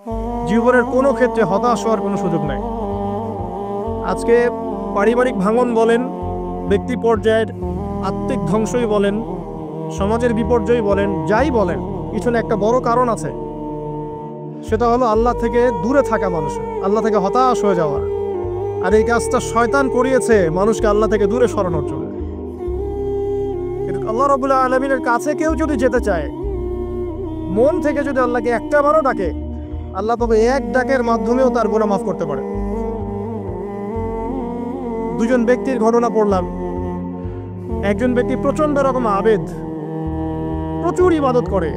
জীবনের কোনো ক্ষেত্রে হতাশ হওয়ার কোনো সুযোগ নাই। আজকে পারিবারিক ভাঙন বলেন, ব্যক্তি পর্যায়ের আত্মিক ধ্বংসই বলেন, সমাজের বিপর্যয় বলেন, যাই বলেন, পিছনে একটা বড় কারণ আছে। সেটা হলো আল্লাহ থেকে দূরে থাকা মানুষের, আল্লাহ থেকে হতাশ হয়ে যাওয়া। আর এই কাজটা শয়তান করিয়েছে মানুষকে আল্লাহ থেকে দূরে সরানোর জন্য। কিন্তু আল্লাহ রাব্বুল আলামিনের কাছে কেউ যদি যেতে চায়, মন থেকে যদি আল্লাহকে একটা বারও ডাকে, আল্লাহ তবে এক ডাকের মাধ্যমেও তার গুনাহ মাফ করতে পারে। দুজন ব্যক্তির ঘটনা পড়লাম। একজন ব্যক্তি প্রচন্ড রকম আবেদ, প্রচুর ইবাদত করে।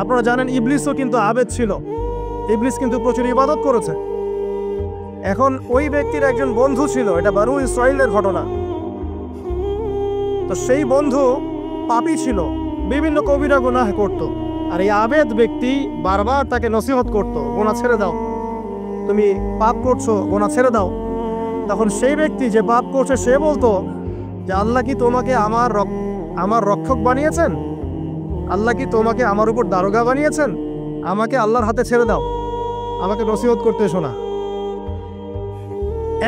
আপনারা জানেন ইবলিসও কিন্তু আবেদ ছিল, ইবলিস কিন্তু প্রচুর ইবাদত করেছে। এখন ওই ব্যক্তির একজন বন্ধু ছিল, এটা বানু ইসরাইলের ঘটনা। তো সেই বন্ধু পাপী ছিল, বিভিন্ন কবিরা গুনাহ করত। আর এই আবেদ ব্যক্তি বারবার তাকে নসিহত করত, গুনাহ ছেড়ে দাও, তুমি পাপ করছো, গুনাহ ছেড়ে দাও। তখন সেই ব্যক্তি যে পাপ করছে সে বলতো যে আল্লাহ কি তোমাকে আমার রক্ষক বানিয়েছেন? আল্লাহ কি তোমাকে আমার উপর দারোগা বানিয়েছেন? আমাকে আল্লাহর হাতে ছেড়ে দাও, আমাকে নসিহত করতে এসো না।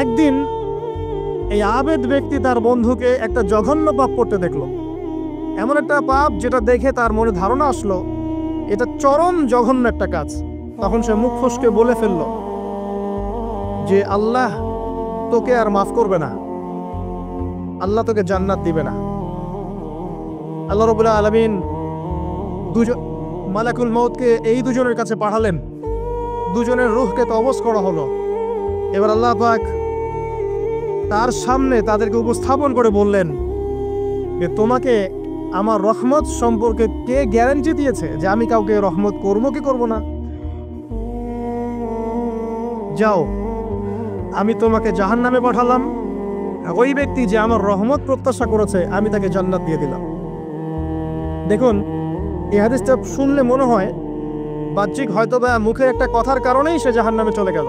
একদিন এই আবেদ ব্যক্তি তার বন্ধুকে একটা জঘন্য পাপ করতে দেখলো, এমন একটা পাপ যেটা দেখে তার মনে ধারণা আসলো এটা চরম জঘন্য একটা কাজ। তখন সে মুখ ফসকে বলে ফেলল যে আল্লাহ তোকে আর মাফ করবে না, আল্লাহ তোকে জান্নাত দিবে না। আল্লাহ রাব্বুল আলামিন মালাকুল মউতকে এই দুজনের কাছে পাঠালেন, দুজনের রূহকে কবজ করা হলো। এবার আল্লাহ পাক তার সামনে তাদেরকে উপস্থাপন করে বললেন যে তোমাকে আমার রহমত সম্পর্কে কে গ্যারান্টি দিয়েছে যে আমি কাউকে রহমত করবো কি করব না? যাও, আমি তোমাকে জাহান্নামে পাঠালাম, ওই ব্যক্তি যে আমার রহমত প্রত্যাশা করেছে আমি তাকে জান্নাত দিয়ে দিলাম। দেখুন, এই হাদিসটা শুনলে মনে হয় বাহ্যিক হয়তো বা মুখের একটা কথার কারণেই সে জাহান্নামে চলে গেল।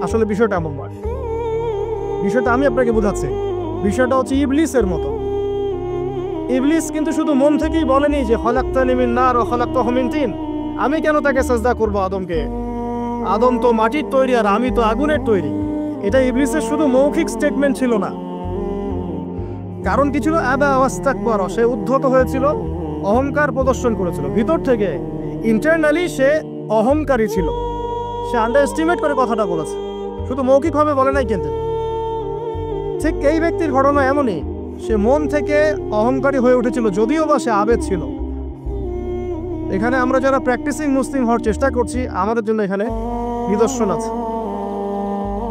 আসলে বিষয়টা এমন নয়। বিষয়টা আমি আপনাকে বোঝাচ্ছি। বিষয়টা হচ্ছে ইবলিসের মতো। ইবলিস কিন্তু শুধু মন থেকেই বলেনি যে খলাকতানি মিন নার ওয়া খলাকতাহু মিন তিন, আমি কেন তাকে সাজদা করব আদমকে? আদম তো মাটির তৈরি আর আমি তো আগুনের তৈরি। এটা ইবলিসের শুধু মৌখিক স্টেটমেন্ট ছিল না, কারণ কি ছিল? আবা ওয়াস্তাকবার, সে উদ্ধত হয়েছিল, অহংকার প্রদর্শন করেছিল। ভিতর থেকে ইন্টারনালি সে অহংকারী ছিল, সে আন্ডার এস্টিমেট করে কথাটা বলেছে, শুধু মৌখিকভাবে বলে নাই। কিন্তু ঠিক এই ব্যক্তির ঘটনা এমনই, সে মন থেকে অহংকারী হয়ে উঠেছিল, যদিও বা সে আবেদ ছিল। এখানে আমরা যারা প্র্যাকটিসিং মুসলিম হওয়ার চেষ্টা করছি, আমাদের জন্য এখানে নিদর্শন আছে।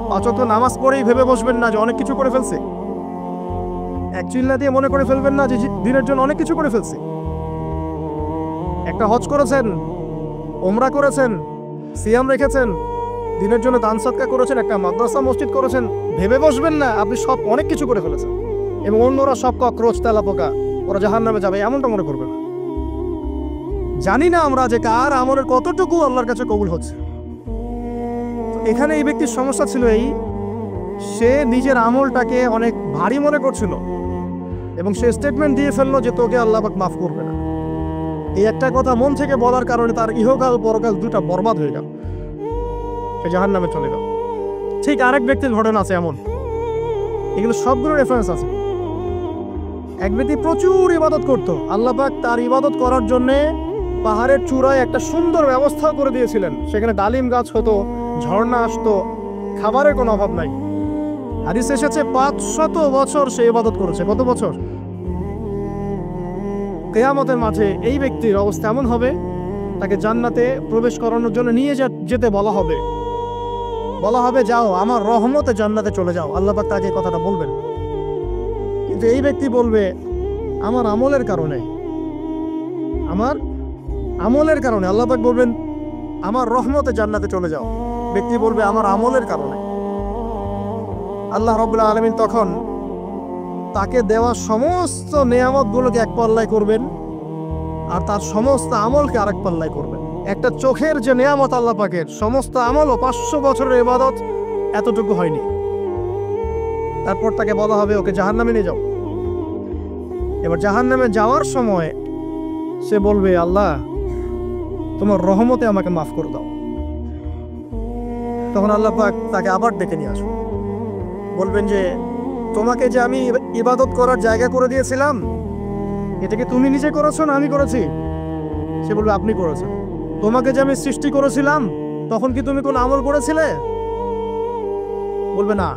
পাঁচ ওয়াক্ত নামাজ পড়েই ভেবে বসবেন না যে অনেক কিছু করে ফেলছে। এক চিল্লা দিয়ে মনে করে ফেলবেন না যে দিনের জন্য অনেক কিছু করে ফেলছে। একটা হজ করেছেন, ওমরা করেছেন, সিয়াম রেখেছেন, দিনের জন্য দান সদকা করেছেন, একটা মাদ্রাসা মসজিদ করেছেন, ভেবে বসবেন না আপনি সব অনেক কিছু করে ফেলেছেন এবং অন্যরা সব ককরোচ তেলাপোকা, ওরা জাহান্নামে যাবে, এমনটা মনে করবেন। জানি না আমরা যে কার আমলের কতটুকু আল্লাহর কাছে কবুল হচ্ছে। এখানে এই ব্যক্তির সমস্যা ছিল এই, সে নিজের আমলটাকে অনেক ভারী মনে করছিল এবং সে স্টেটমেন্ট দিয়ে ফেললো যে তোকে আল্লাহ পাক মাফ করবে না। এই একটা কথা মন থেকে বলার কারণে তার ইহকাল পরকাল দুটা বরবাদ হয়ে গেল, সে জাহান্নামে চলে গেল। ঠিক আরেক ব্যক্তির ঘটনা আছে এমন, এগুলো সবগুলো রেফারেন্স আছে। এক ব্যক্তি প্রচুর ইবাদত করত, আল্লাহ পাক তার ইবাদত করার জন্যে পাহাড়ের চূড়ায় একটা সুন্দর ব্যবস্থা করে দিয়েছিলেন। সেখানে ডালিম গাছ হতো, ঝর্ণা আসতো, খাবারের কোনো অভাব নাই। হাদিস এসেছে 500 বছর সে ইবাদত করেছে। কত বছর? কিয়ামতের মাঠে এই ব্যক্তির অবস্থা এমন হবে, তাকে জান্নাতে প্রবেশ করানোর জন্য নিয়ে যেতে বলা হবে যাও আমার রহমতে জান্নাতে চলে যাও। আল্লাহ পাক তাকে কথাটা বলবেন, কিন্তু এই ব্যক্তি বলবে আমার আমলের কারণে আল্লাহ পাক বলবেন আমার রহমতে জান্নাতে চলে যাও। ব্যক্তি বলবে আমার আমলের কারণে। আল্লাহ রাব্বুল আলামিন তখন তাকে দেওয়া সমস্ত নেয়ামতগুলোকে এক পাল্লায় করবেন আর তার সমস্ত আমলকে আরেক পাল্লায় করবেন। একটা চোখের যে নেয়ামত আল্লাহ পাকের, সমস্ত আমল ও 500 বছরের ইবাদত এতটুকু হয়নি। তারপর তাকে বলা হবে ওকে জাহান্নামে নিয়ে যাও। এবার জাহান্নামে যাওয়ার সময় সে বলবে আল্লাহ তোমার রহমতে আমাকে মাফ করে দাও। তখন আল্লাহ পাক তাকে আবার ডেকে নিয়ে আসবে, বলবেন যে তোমাকে যে আমি ইবাদত করার জায়গা করে দিয়েছিলাম, এটাকে তুমি নিজে করেছো না আমি করেছি? সে বলবে আপনি করেছেন। তোমাকে যে আমি সৃষ্টি করেছিলাম, তখন কি তুমি কোনো আমল করেছিলে? বলবে না।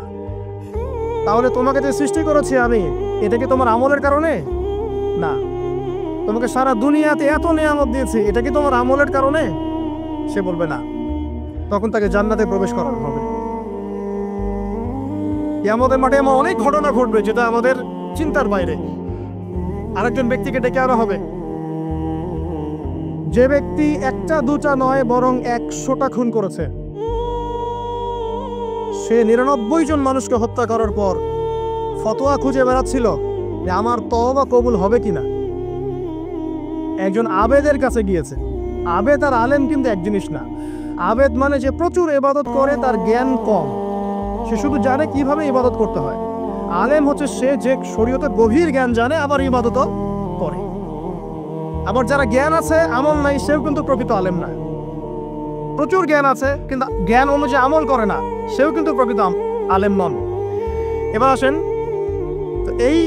তাহলে তোমাকে যে সৃষ্টি করেছি আমি, এটা কি তোমার আমলের কারণে? না। তোমাকে সারা দুনিয়াতে এত নিয়ামত দিয়েছি, এটা কি তোমার আমলের কারণে? সে বলবে না। তখন তাকে জান্নাতে প্রবেশ করানো হবে। কিয়ামতের মাঠে এমন অনেক ঘটনা ঘটবে যেটা আমাদের চিন্তার বাইরে। আরেকজন ব্যক্তিকে ডেকে আনা হবে, যে ব্যক্তি একটা দুটা নয় বরং 100টা খুন করেছে। সে 99 জন মানুষকে হত্যা করার পর ফতোয়া খুঁজে বেড়াচ্ছিল যে আমার তওবা কবুল হবে কিনা। একজন আবেদের কাছে গিয়েছে। আবেদ আর আলেম কিন্তু এক জিনিস না। আবেদ মানে যে প্রচুর ইবাদত করে, তার জ্ঞান কম, সে শুধু জানে কিভাবে ইবাদত করতে হয়। আলেম হচ্ছে সে যে শরীয়তে গভীর জ্ঞান জানে, আবার ইবাদতও করে। আবার যারা জ্ঞান আছে আমল নাই, সেও কিন্তু প্রকৃত আলেম না। প্রচুর জ্ঞান আছে কিন্তু জ্ঞান অনুযায়ী আমল করে না, সেও কিন্তু প্রকৃত আলেম নন। এবার আসেন, তো এই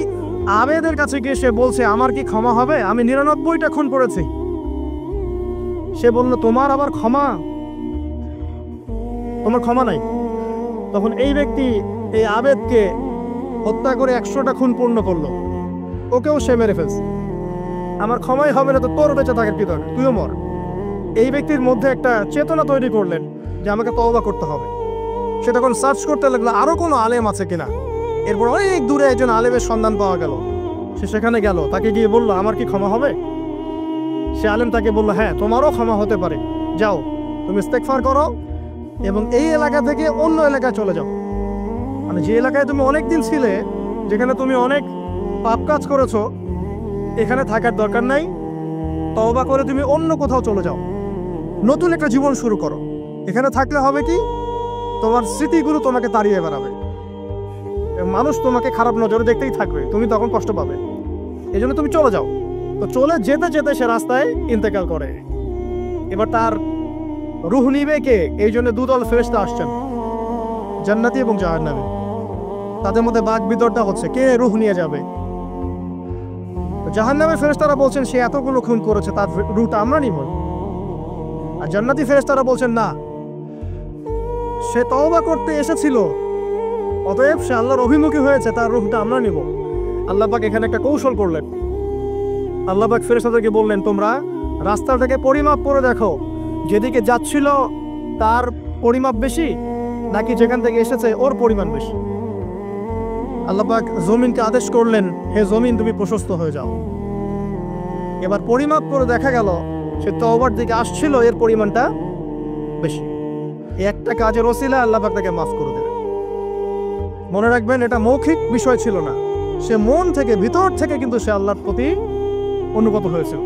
আবেদের কাছে গিয়ে সে বলছে আমার কি ক্ষমা হবে? আমি 99টা খুন করেছি। সে বলল তোমার আবার ক্ষমা? তোমার ক্ষমা নাই। তখন এই ব্যক্তি এই আবেদকে হত্যা করে 100টা খুন পূর্ণ করলো, ওকেও সে মেরে ফেলছে। আমার ক্ষমাই হবে না তো তোর বেঁচে থাকার কি দরকার, তুইও মর। এই ব্যক্তির মধ্যে একটা চেতনা তৈরি করলেন যে আমাকে তওবা করতে হবে। সে তখন সার্চ করতে লাগলো আরো কোনো আলেম আছে কিনা। এরপর অনেক দূরে একজন আলেমের সন্ধান পাওয়া গেল। সে সেখানে গেল, তাকে গিয়ে বলল আমার কি ক্ষমা হবে? সে আলেম তাকে বলল হ্যাঁ, তোমারও ক্ষমা হতে পারে, যাও তুমি ইস্তেগফার করো এবং এই এলাকা থেকে অন্য এলাকায় চলে যাও। মানে যে এলাকায় তুমি অনেক দিন ছিলে, যেখানে তুমি অনেক পাপ কাজ করেছো, এখানে থাকার দরকার নাই। তওবা করে তুমি অন্য কোথাও চলে যাও, নতুন একটা জীবন শুরু করো। এখানে থাকলে হবে কি, তোমার স্মৃতিগুলো তোমাকে তাড়িয়ে বেড়াবে, মানুষ তোমাকে খারাপ নজরে দেখতেই থাকবে, তুমি তখন কষ্ট পাবে। এই জন্য তুমি চলে যাও। তো চলে যেতে যেতে সে রাস্তায় ইন্তেকাল করে। এবার তার রূহ নিবে কে? এই জন্য দুদল ফেরেশতা আসছেন, জান্নাতি এবং জাহান্নামী। তাদের মধ্যে বাক বিতর্কটা হচ্ছে কে রূহ নিয়ে যাবে। জাহান্নামের ফেরেশতারা বলছেন সে এতগুলো খুন করেছে, তার রূহটা আমরা নিব। আর জান্নাতি ফেরেশতারা বলছেন না, সে তওবা করতে এসেছিল, অতএব সে আল্লাহর অভিমুখী হয়েছে, তার রূহটা আমরা নিব। আল্লাহ পাক এখানে একটা কৌশল করলেন। আল্লাহ পাক ফেরেশতাদেরকে বললেন তোমরা রাস্তাটাকে পরিমাপ করে দেখো, যেদিকে যাচ্ছিল তার পরিমাপ বেশি নাকি যেখান থেকে এসেছে ওর পরিমাণ বেশি। আল্লাহ পাক জমিনকে আদেশ করলেন হে জমিন তুমি প্রশস্ত হয়ে যাও। এবার পরিমাপ করে দেখা গেল সে তওবার দিকে আসছিল, এর পরিমাণটা বেশি। একটা কাজের ওসিলা আল্লাহ পাক তাকে মাফ করে দেবে। মনে রাখবেন এটা মৌখিক বিষয় ছিল না, সে মন থেকে ভিতর থেকে কিন্তু সে আল্লাহর প্রতি অনুগত হয়েছে।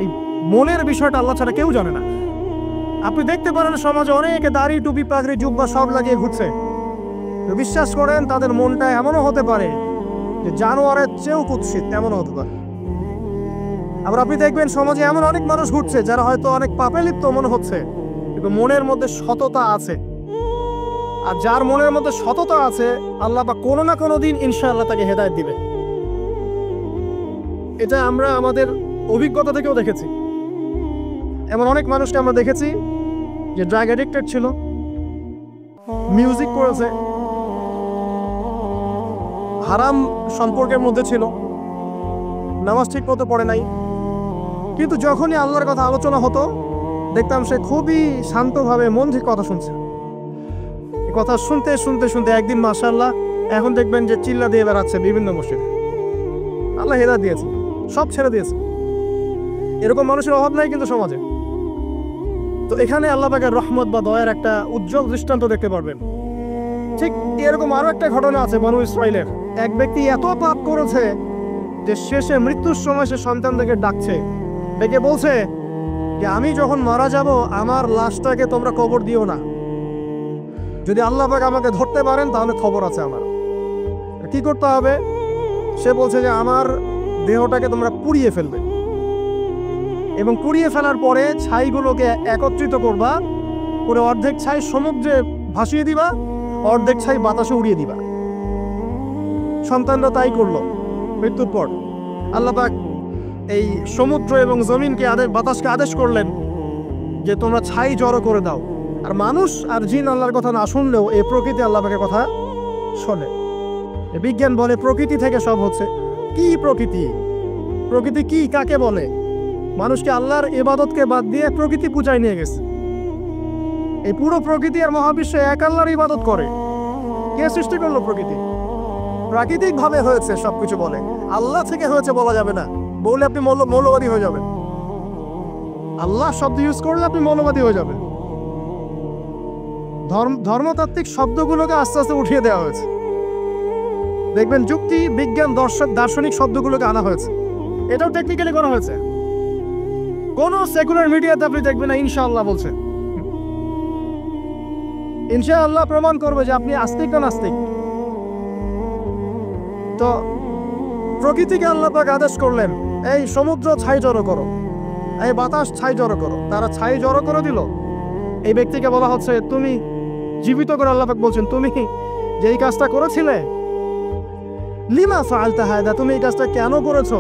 এই মনের বিষয়টা আল্লাহ ছাড়া কেউ জানে না। আপনি দেখতে পারেন সমাজে অনেকে দাড়ি টুপি পাগড়ি জুব্বা সব লাগিয়ে ঘুরছে, বিশ্বাস করেন তাদের মনটা এমনও হতে পারে যে জানোয়ারের চেয়েও কুৎসিত, এমনও হতে পারে। আবার আপনি দেখবেন সমাজে এমন অনেক মানুষ ঘুরছে যারা হয়তো অনেক পাপে লিপ্ত মনে হচ্ছে, কিন্তু মনের মধ্যে সততা আছে। আর যার মনের মধ্যে সততা আছে আল্লাহ বা কোনো না কোনো দিন ইনশাআল্লাহ তাকে হেদায়েত দিবে। এটা আমরা আমাদের অভিজ্ঞতা থেকেও দেখেছি। এমন অনেক মানুষকে আমরা দেখেছি যে ড্রাগ অ্যাডিক্টেড ছিল, মিউজিক করেছে, হারাম সম্পর্কের মধ্যে ছিল, নামাজ ঠিক মতো পড়ে নাই, কিন্তু যখনই আল্লাহর কথা আলোচনা হতো দেখতাম সে খুবই শান্তভাবে মন থেকে কথা শুনছে। এই কথা শুনতে শুনতে শুনতে একদিন মাশাআল্লাহ এখন দেখবেন যে চিল্লা দিয়ে বেড়াচ্ছে বিভিন্ন মসজিদে। আল্লাহ হেদায়েত দিয়েছে, সব ছেড়ে দিয়েছে। এরকম মানুষের অভাব নাই কিন্তু সমাজে। তো এখানে আল্লাহ পাকের রহমত বা দয়ার একটা উজ্জ্বল দৃষ্টান্ত দেখতে পারবেন। ঠিক এরকম আরো একটা ঘটনা আছে বনু ইসরাইলের। এক ব্যক্তি এত পাপ করেছে যে শেষে মৃত্যুর সময় সে সন্তানদেরকে ডাকছে, ডেকে বলছে যে আমি যখন মারা যাব আমার লাশটাকে তোমরা কবর দিও না, যদি আল্লাহ পাক আমাকে ধরতে পারেন তাহলে খবর আছে আমার। কি করতে হবে? সে বলছে যে আমার দেহটাকে তোমরা পুড়িয়ে ফেলবে। এবং পুড়িয়ে ফেলার পরে ছাইগুলোকে একত্রিত করবা, করে অর্ধেক ছাই সমুদ্রে ভাসিয়ে দিবা, অর্ধেক ছাই বাতাসে উড়িয়ে দিবা। সন্তানরা তাই করলো। মৃত্যুর পর আল্লাহ পাক এই সমুদ্র এবং জমিনকে বাতাসকে আদেশ করলেন যে তোমরা ছাই জড়ো করে দাও। আর মানুষ আর জিন আল্লাহর কথা না শুনলেও এই প্রকৃতি আল্লাহ পাকের কথা শোনে। বিজ্ঞান বলে প্রকৃতি থেকে সব হচ্ছে। কি প্রকৃতি? প্রকৃতি কি, কাকে বলে? মানুষকে আল্লাহর ইবাদতকে বাদ দিয়ে প্রকৃতি পূজায় নিয়ে গেছে। এই পুরো প্রকৃতি আর মহাবিশ্বে এক আল্লাহর ইবাদত করে। কে সৃষ্টি করলো প্রকৃতি? প্রাকৃতিক ভাবে হয়েছে সবকিছু বলে, আল্লাহ থেকে হয়েছে বলা যাবে না। বললে আপনি মৌলবাদী হয়ে যাবেন। আল্লাহ শব্দ ইউজ করলে আপনি মৌলবাদী হয়ে যাবেন। ধর্মতাত্ত্বিক শব্দগুলোকে আস্তে আস্তে উঠিয়ে দেওয়া হয়েছে। দেখবেন যুক্তি, বিজ্ঞান, দার্শনিক শব্দগুলোকে আনা হয়েছে। এটাও টেকনিক্যালি করা হয়েছে। কোন সেকুলার মিডিয়াতে আপনি দেখবেন না ইনশাআল্লাহ বলছে। ইনশাআল্লাহ প্রমাণ করবে যে আপনি আস্তিক না নাস্তিক। তো প্রকৃতিকে আল্লাহ পাক আদেশ করলেন, এই সমুদ্র ছাই জড়ো করো, এই বাতাস ছাই জড়ো করো। তারা ছাই জড়ো করে দিল। এই ব্যক্তিকে বলা হচ্ছে তুমি জীবিত করে, আল্লাহ পাক বলছেন তুমি যে এই কাজটা করেছিলে, লিমা ফাআলতা হাদা, তুমি এই কাজটা কেন করেছো?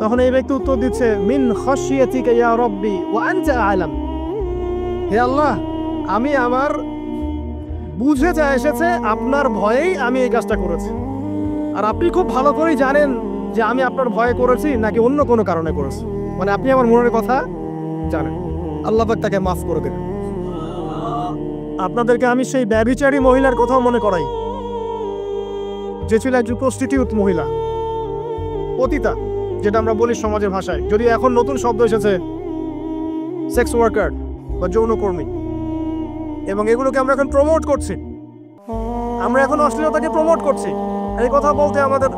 তখন এই ব্যক্তি উত্তর দিচ্ছে, মিন খাশিয়াতিকা ইয়া রাব্বি ওয়া আনতা আ'লাম। হে আল্লাহ, আমি আমার বুঝে যা এসেছে আপনার ভয়েই আমি এই কাজটা করেছি। আর আপনি খুব ভালো করেই জানেন যে আমি আপনার ভয়ে করেছি নাকি অন্য কোনো কারণে করেছি। মানে আপনি আমার মনের কথা জানেন। আল্লাহ পাক তাকে মাফ করে দেন। আপনাদেরকে আমি সেই ব্যভিচারী মহিলার কথাও মনে করাই, যে ছিল একজন প্রস্টিটিউট মহিলা, পতিতা, যেটা আমরা বলি সমাজের ভাষায়। যদি এখন নতুন শব্দ এসেছে সেক্স ওয়ার্কার বা যৌনকর্মী, এবং এগুলোকে আমরা এখন প্রমোট করছি। আমরা এখন অশ্লীলতাকে প্রমোট করছি। এই কথা বলতে আমাদের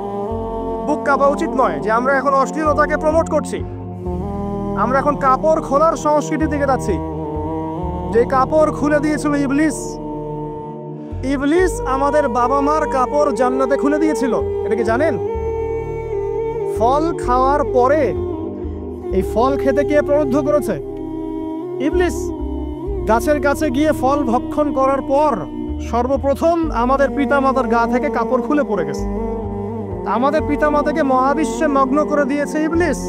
বুক কাঁপা উচিত নয় যে আমরা এখন অশ্লীলতাকে প্রমোট করছি। আমরা এখন কাপড় খোলার সংস্কৃতি থেকে যাচ্ছি। যে কাপড় খুলে দিয়েছিল ইবলিস। ইবলিস আমাদের বাবা মার কাপড় জান্নাতে খুলে দিয়েছিল। এটা কি জানেন? ফল খাওয়ার পরে এই ফল খেতে কে প্রলুব্ধ করেছে? ইবলিস। গাছের কাছে গিয়ে ফল ভক্ষণ করার পর সর্বপ্রথম আমাদের পিতামাতার গা থেকে কাপড় খুলে পড়ে গেছে। আমাদের পিতামাতাকে মহাবিশ্বে নগ্ন করে দিয়েছে ইবলিস।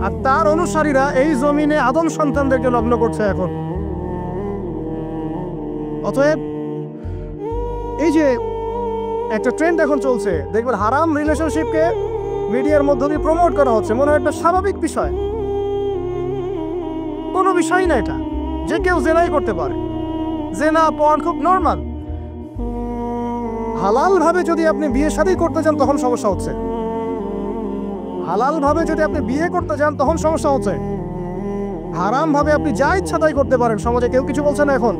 আর তার অনুসারীরা এই জমিনে আদম সন্তানদেরকে নগ্ন করছে এখন। অতএব এই যে একটা ট্রেন্ড এখন চলছে, দেখবেন হারাম রিলেশনশিপকে মিডিয়ার মধ্য দিয়ে প্রমোট করা হচ্ছে। মনে হয় একটা স্বাভাবিক বিষয়, কোনো বিষয় না এটা, যে কেউ জেনাই করতে পারে। জেনা পর্ন খুব নর্মাল। হালাল ভাবে যদি আপনি বিয়ে শাদী করতে চান তখন সমস্যা হচ্ছে। হালাল ভাবে যদি আপনি বিয়ে করতে চান তখন সমস্যা হচ্ছে। হারাম ভাবে আপনি যা ইচ্ছা তাই করতে পারেন, সমাজে কেউ কিছু বলছে না। এখন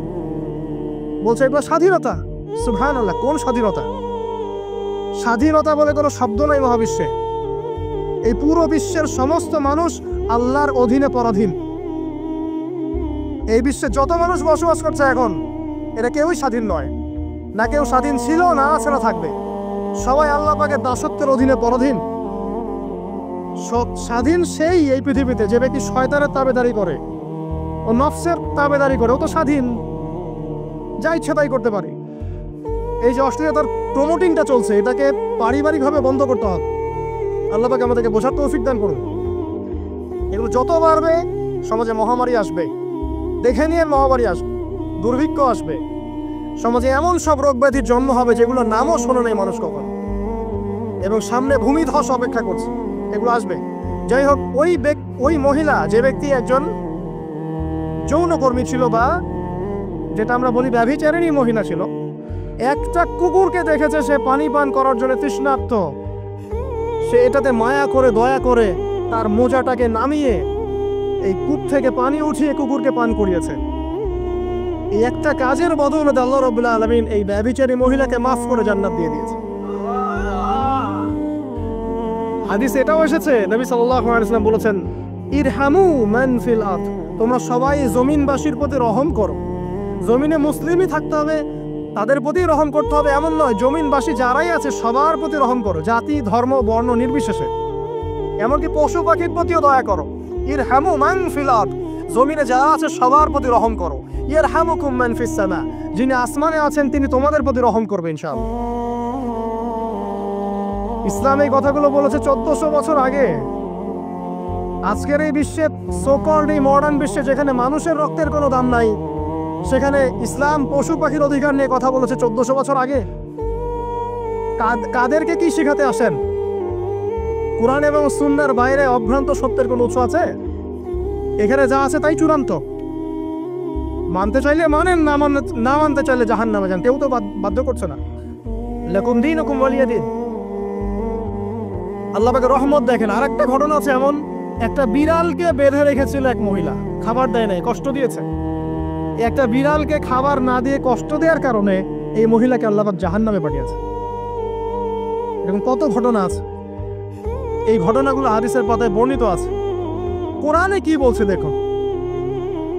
বলছে এগুলো স্বাধীনতা। সুবহানাল্লাহ, কোন স্বাধীনতা? স্বাধীনতা বলে কোনো শব্দ নাই মহাবিশ্বে। এই পুরো বিশ্বের সমস্ত মানুষ আল্লাহর অধীনে পরাধীন। এই বিশ্বে যত মানুষ বসবাস করছে এখন, এটা কেউই স্বাধীন নয়। না কেউ স্বাধীন ছিল, না আছে, না থাকবে। সবাই আল্লাহ পাকের দাসত্বের অধীনে পরাধীন। স্বাধীন সেই এই পৃথিবীতে যে ব্যক্তি শয়তানের তাবেদারি করে, ও নফসের তাবেদারি করে, ও তো স্বাধীন, যা ইচ্ছা তাই করতে পারে। এই যে অশ্লীলতার প্রমোটিংটা চলছে, এটাকে পারিবারিকভাবে বন্ধ করতে হবে। আল্লাহ পাক আমাদেরকে বোঝার তৌফিক দান করুন। এগুলো যত বাড়বে সমাজে মহামারী আসবে, দেখে নিয়ে মহামারী আসবে, দুর্ভিক্ষ আসবে, সমাজে এমন সব রোগ ব্যাধির জন্ম হবে যেগুলো নামও শোনে নাই মানুষ কখন, এবং সামনে ভূমিধস অপেক্ষা করছে। এগুলো আসবে। যাই হোক, ওই মহিলা, যে ব্যক্তি একজন যৌনকর্মী ছিল, বা যেটা আমরা বলি ব্যভিচারিণী মহিলা ছিল, একটা কুকুরকে দেখেছে সে পানি পান করার জন্য তৃষ্ণার্ত। সে এটাতে মায়া করে, দয়া করে তার মোজাটাকে নামিয়ে এই কূপ থেকে পানি উঠিয়ে কুকুরকে পান করিয়েছে। এই একটা কাজের বদৌলতে আল্লাহ রাব্বুল আলামিন এই ব্যভিচারী মহিলাকে মাফ করে জান্নাত দিয়ে দিয়েছে। হাদিসে এটাও এসেছে, নবী সাল্লাল্লাহু আলাইহি ওয়াসাল্লাম বলেছেন, ইরহামু মান ফিল আরদ, তোমরা সবাই জমিনবাসীর প্রতি রহম করো। জমিনে মুসলিমই থাকতে হবে, তাদের প্রতি রহম করতে হবে এমন নয়। জমিনবাসী যারাই আছে সবার প্রতি রহম করো, জাতি, ধর্ম, বর্ণ নির্বিশেষে। এমনকি পশু পাখির প্রতিও দয়া করো। ইরহামু মান ফিল আরদ, জমিনে যারা আছে সবার প্রতি রহম করো। ইয়ারহামুকুম মান ফিস সামা, যিনি আসমানে আছেন তিনি তোমাদের প্রতি রহম করবেন ইনশাআল্লাহ। ইসলাম এই কথাগুলো বলেছে 1400 বছর আগে। আজকের এই বিশ্বে, সোকল্ড এই মডার্ন বিশ্বে, যেখানে মানুষের রক্তের কোনো দাম নাই, সেখানে ইসলাম পশু পাখির অধিকার নিয়ে কথা বলেছে 1400 বছর আগে। কাদেরকে কি শেখাতে আসেন? কোরআন এবং সুন্নাহর বাইরে অভ্রান্ত সত্যের কোনো উৎস আছে? এখানে যা আছে তাই চূড়ান্ত। মানতে চাইলে মানেন, না মানতে চাইলে জাহান্নামে যান, কেউ তো বাধ্য করছে না। লাকুম দীনুকুম ওয়ালিয়া দীন। আল্লাহ পাকের রহমত দেখেন। আর একটা ঘটনা আছে এমন, একটা বিড়ালকে বেঁধে রেখেছিল এক মহিলা, খাবার দেয় নাই, কষ্ট দিয়েছে। একটা বিড়ালকে খাবার না দিয়ে কষ্ট দেওয়ার কারণে এই মহিলাকে আল্লাহ পাক জাহান্নামে পাঠিয়েছে। এরকম কত ঘটনা আছে, এই ঘটনাগুলো হাদিসের পাতায় বর্ণিত আছে। কোরআনে কি বলছে দেখুন।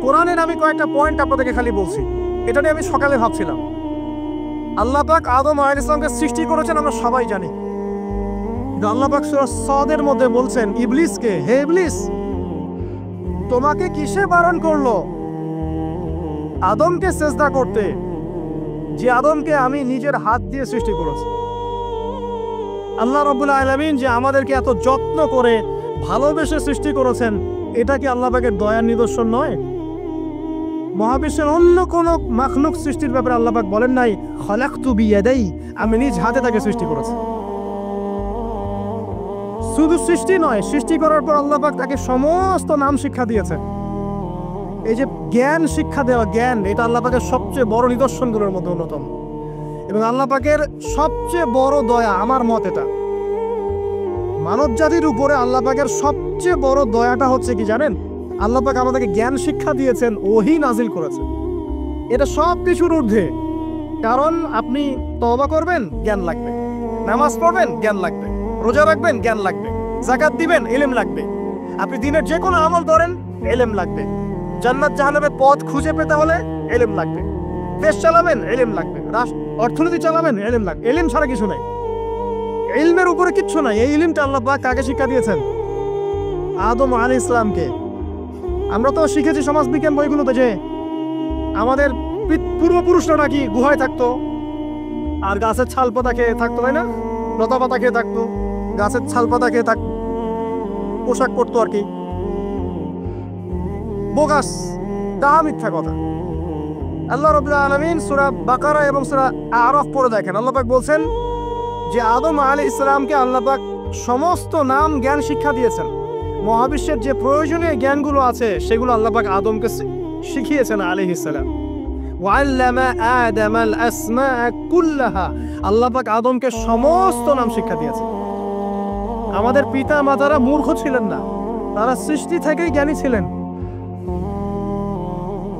কোরআনের আমি কয়েকটা পয়েন্ট আপনাদেরকে খালি বলছি, এটা নিয়ে আমি সকালে ভাবছিলাম। আল্লাহ পাক আদম আলাইহিস সালামকে সৃষ্টি করেছেন আমরা সবাই জানি। আল্লাহ পাক সূরা সাদের মধ্যে বলছেন ইবলিসকে, হে ইবলিস, তোমাকে কিসে বারণ করলো আদমকে সিজদা করতে, যে আদমকে আমি নিজের হাত দিয়ে সৃষ্টি করেছি। আল্লাহ রাব্বুল আলামিন যে আমাদেরকে এত যত্ন করে ভালোবেসে সৃষ্টি করেছেন, এটা কি আল্লাহ পাকের দয়ার নিদর্শন নয়? মহাবিশ্বের অন্য কোনো মাখলুক সৃষ্টির ব্যাপারে আল্লাহ পাক বলেন নাই খলাকতু বিয়াদাই, আমি নিজ হাতে তাকে সৃষ্টি করেছি। শুধু সৃষ্টি নয়, সৃষ্টি করার পর আল্লাহ পাক তাকে সমস্ত নাম শিক্ষা দিয়েছেন। এই যে জ্ঞান শিক্ষা দেওয়া, জ্ঞান, এটা আল্লাহ পাকের সবচেয়ে বড় নিদর্শনগুলোর মধ্যে অন্যতম। এবং আল্লাহ পাকের সবচেয়ে বড় দয়া, আমার মত এটা, মানব জাতির উপরে আল্লাহ পাকের সবচেয়ে বড় দয়াটা হচ্ছে কি জানেন? আল্লাহ পাক আমাদেরকে জ্ঞান শিক্ষা দিয়েছেন, ওহী নাজিল করেছেন। এটা সব কিছুর ঊর্ধ্বে। কারণ আপনি তওবা করবেন, জ্ঞান লাগবে। নামাজ পড়বেন, জ্ঞান লাগবে। রোজা রাখবেন, জ্ঞান লাগবে। যাকাত দিবেন, ইলম লাগবে। আপনি দিনের যে কোনো আমল করেন, ইলম লাগবে। জান্নাত জাহান্নামের পথ খুঁজে পেতে হলে ইলম লাগবে। দেশ চালাবেন, ইলম লাগবে। অর্থনীতি চালাবেন, ইলম লাগবে। ইলম ছাড়া কিছু নাই, ইলমের উপরে কিচ্ছু নাই। এই ইলমটা আল্লাহ পাক কাকে শিক্ষা দিয়েছেন? আদম আলাইহিস সালামকে। আমরা তো শিখেছি সমাজবিজ্ঞান বইগুলোতে যে আমাদের পূর্বপুরুষরা নাকি গুহায় থাকতো, আর গাছের ছাল পাতা খেয়ে থাকতো, তাই না? লতা পাতা খেয়ে থাকতো, গাছের ছাল পাতা খেয়ে থাকতো, পোশাক পরতো আর কি। বোগাস, তা মিথ্যা কথা। আল্লাহ রাব্বুল আলামিন সূরা বাকারা এবং সূরা আরাফ পড়ে দেখেন, আল্লাহ পাক বলছেন যে আদম আলাইহিস সালামকে আল্লাহ পাক সমস্ত নাম জ্ঞান শিক্ষা দিয়েছেন। মহাবিশ্বের যে প্রয়োজনীয় জ্ঞানগুলো আছে সেগুলো আল্লাহ পাক আদমকে শিখিয়েছেন আলাইহিস সালাম। ওয়াল্লামা আদামাল আসমা কুল্লাহা, আল্লাহ পাক আদমকে সমস্ত নাম শিক্ষা দিয়েছেন। আমাদের পিতা মাতারা মূর্খ ছিলেন না, তারা সৃষ্টি থেকেই জ্ঞানী ছিলেন।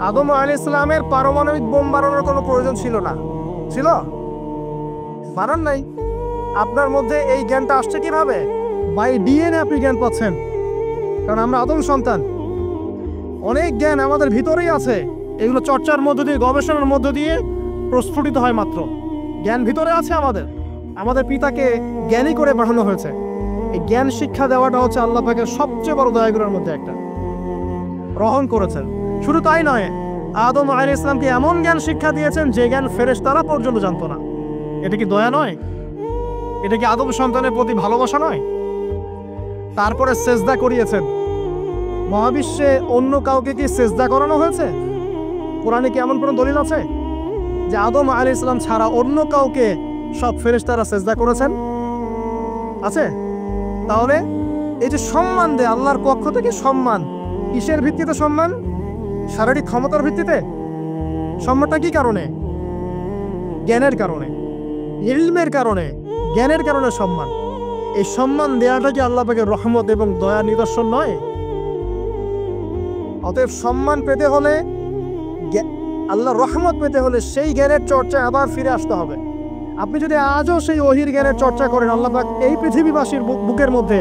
আদম আলাইহিস সালামের পারমাণবিক বোম বানানোর কোনো প্রয়োজন ছিল না, ছিল? বানান নাই। আপনার মধ্যে এই জ্ঞানটা আসছে কিভাবে? বাই ডিএনএ আপনি জ্ঞান পাচ্ছেন, কারণ আমরা আদম সন্তান। অনেক জ্ঞান আমাদের ভিতরেই আছে, এগুলো চর্চার মধ্য দিয়ে, গবেষণার মধ্য দিয়ে প্রস্ফুটিত হয় মাত্র। জ্ঞান ভিতরে আছে আমাদের, আমাদের পিতাকে জ্ঞানী করে বানানো হয়েছে। এই জ্ঞান শিক্ষা দেওয়াটা হচ্ছে আল্লাহ পাকের সবচেয়ে বড় দয়াগুলোর মধ্যে একটা। গ্রহণ করেছেন। শুধু তাই নয়, আদম আলাইহিস সালামকে এমন জ্ঞান শিক্ষা দিয়েছেন যে জ্ঞান ফেরেশতারা পর্যন্ত জানতো না। এটা কি দয়া নয়? এটা কি আদম সন্তানের প্রতি ভালোবাসা নয়? তারপরে সেজদা করিয়েছেন। মহাবিশ্বে অন্য কাউকে কি সেজদা করানো হয়েছে? কোরআনে কি এমন কোনো দলিল আছে যে আদম আলাইহিস সালাম ছাড়া অন্য কাউকে সব ফেরেশতারা সেজদা করেছেন? আছে? তাহলে এই যে সম্মান দেয় আল্লাহর পক্ষ থেকে, সম্মান কিসের ভিত্তিতে সম্মান? শারীরিক ক্ষমতার ভিত্তিতে? সম্মানটা কি কারণে? জ্ঞানের কারণে, ইলমের কারণে, জ্ঞানের কারণে সম্মান। এই সম্মান দেওয়াটা কি আল্লাহ পাকের রহমত এবং দয়ার নিদর্শন নয়? অতএব সম্মান পেতে হলে, আল্লাহর রহমত পেতে হলে সেই জ্ঞানের চর্চায় আবার ফিরে আসতে হবে। আপনি যদি আজও সেই ওহির জ্ঞানের চর্চা করেন, আল্লাহ পাক এই পৃথিবীবাসীর বুকের মধ্যে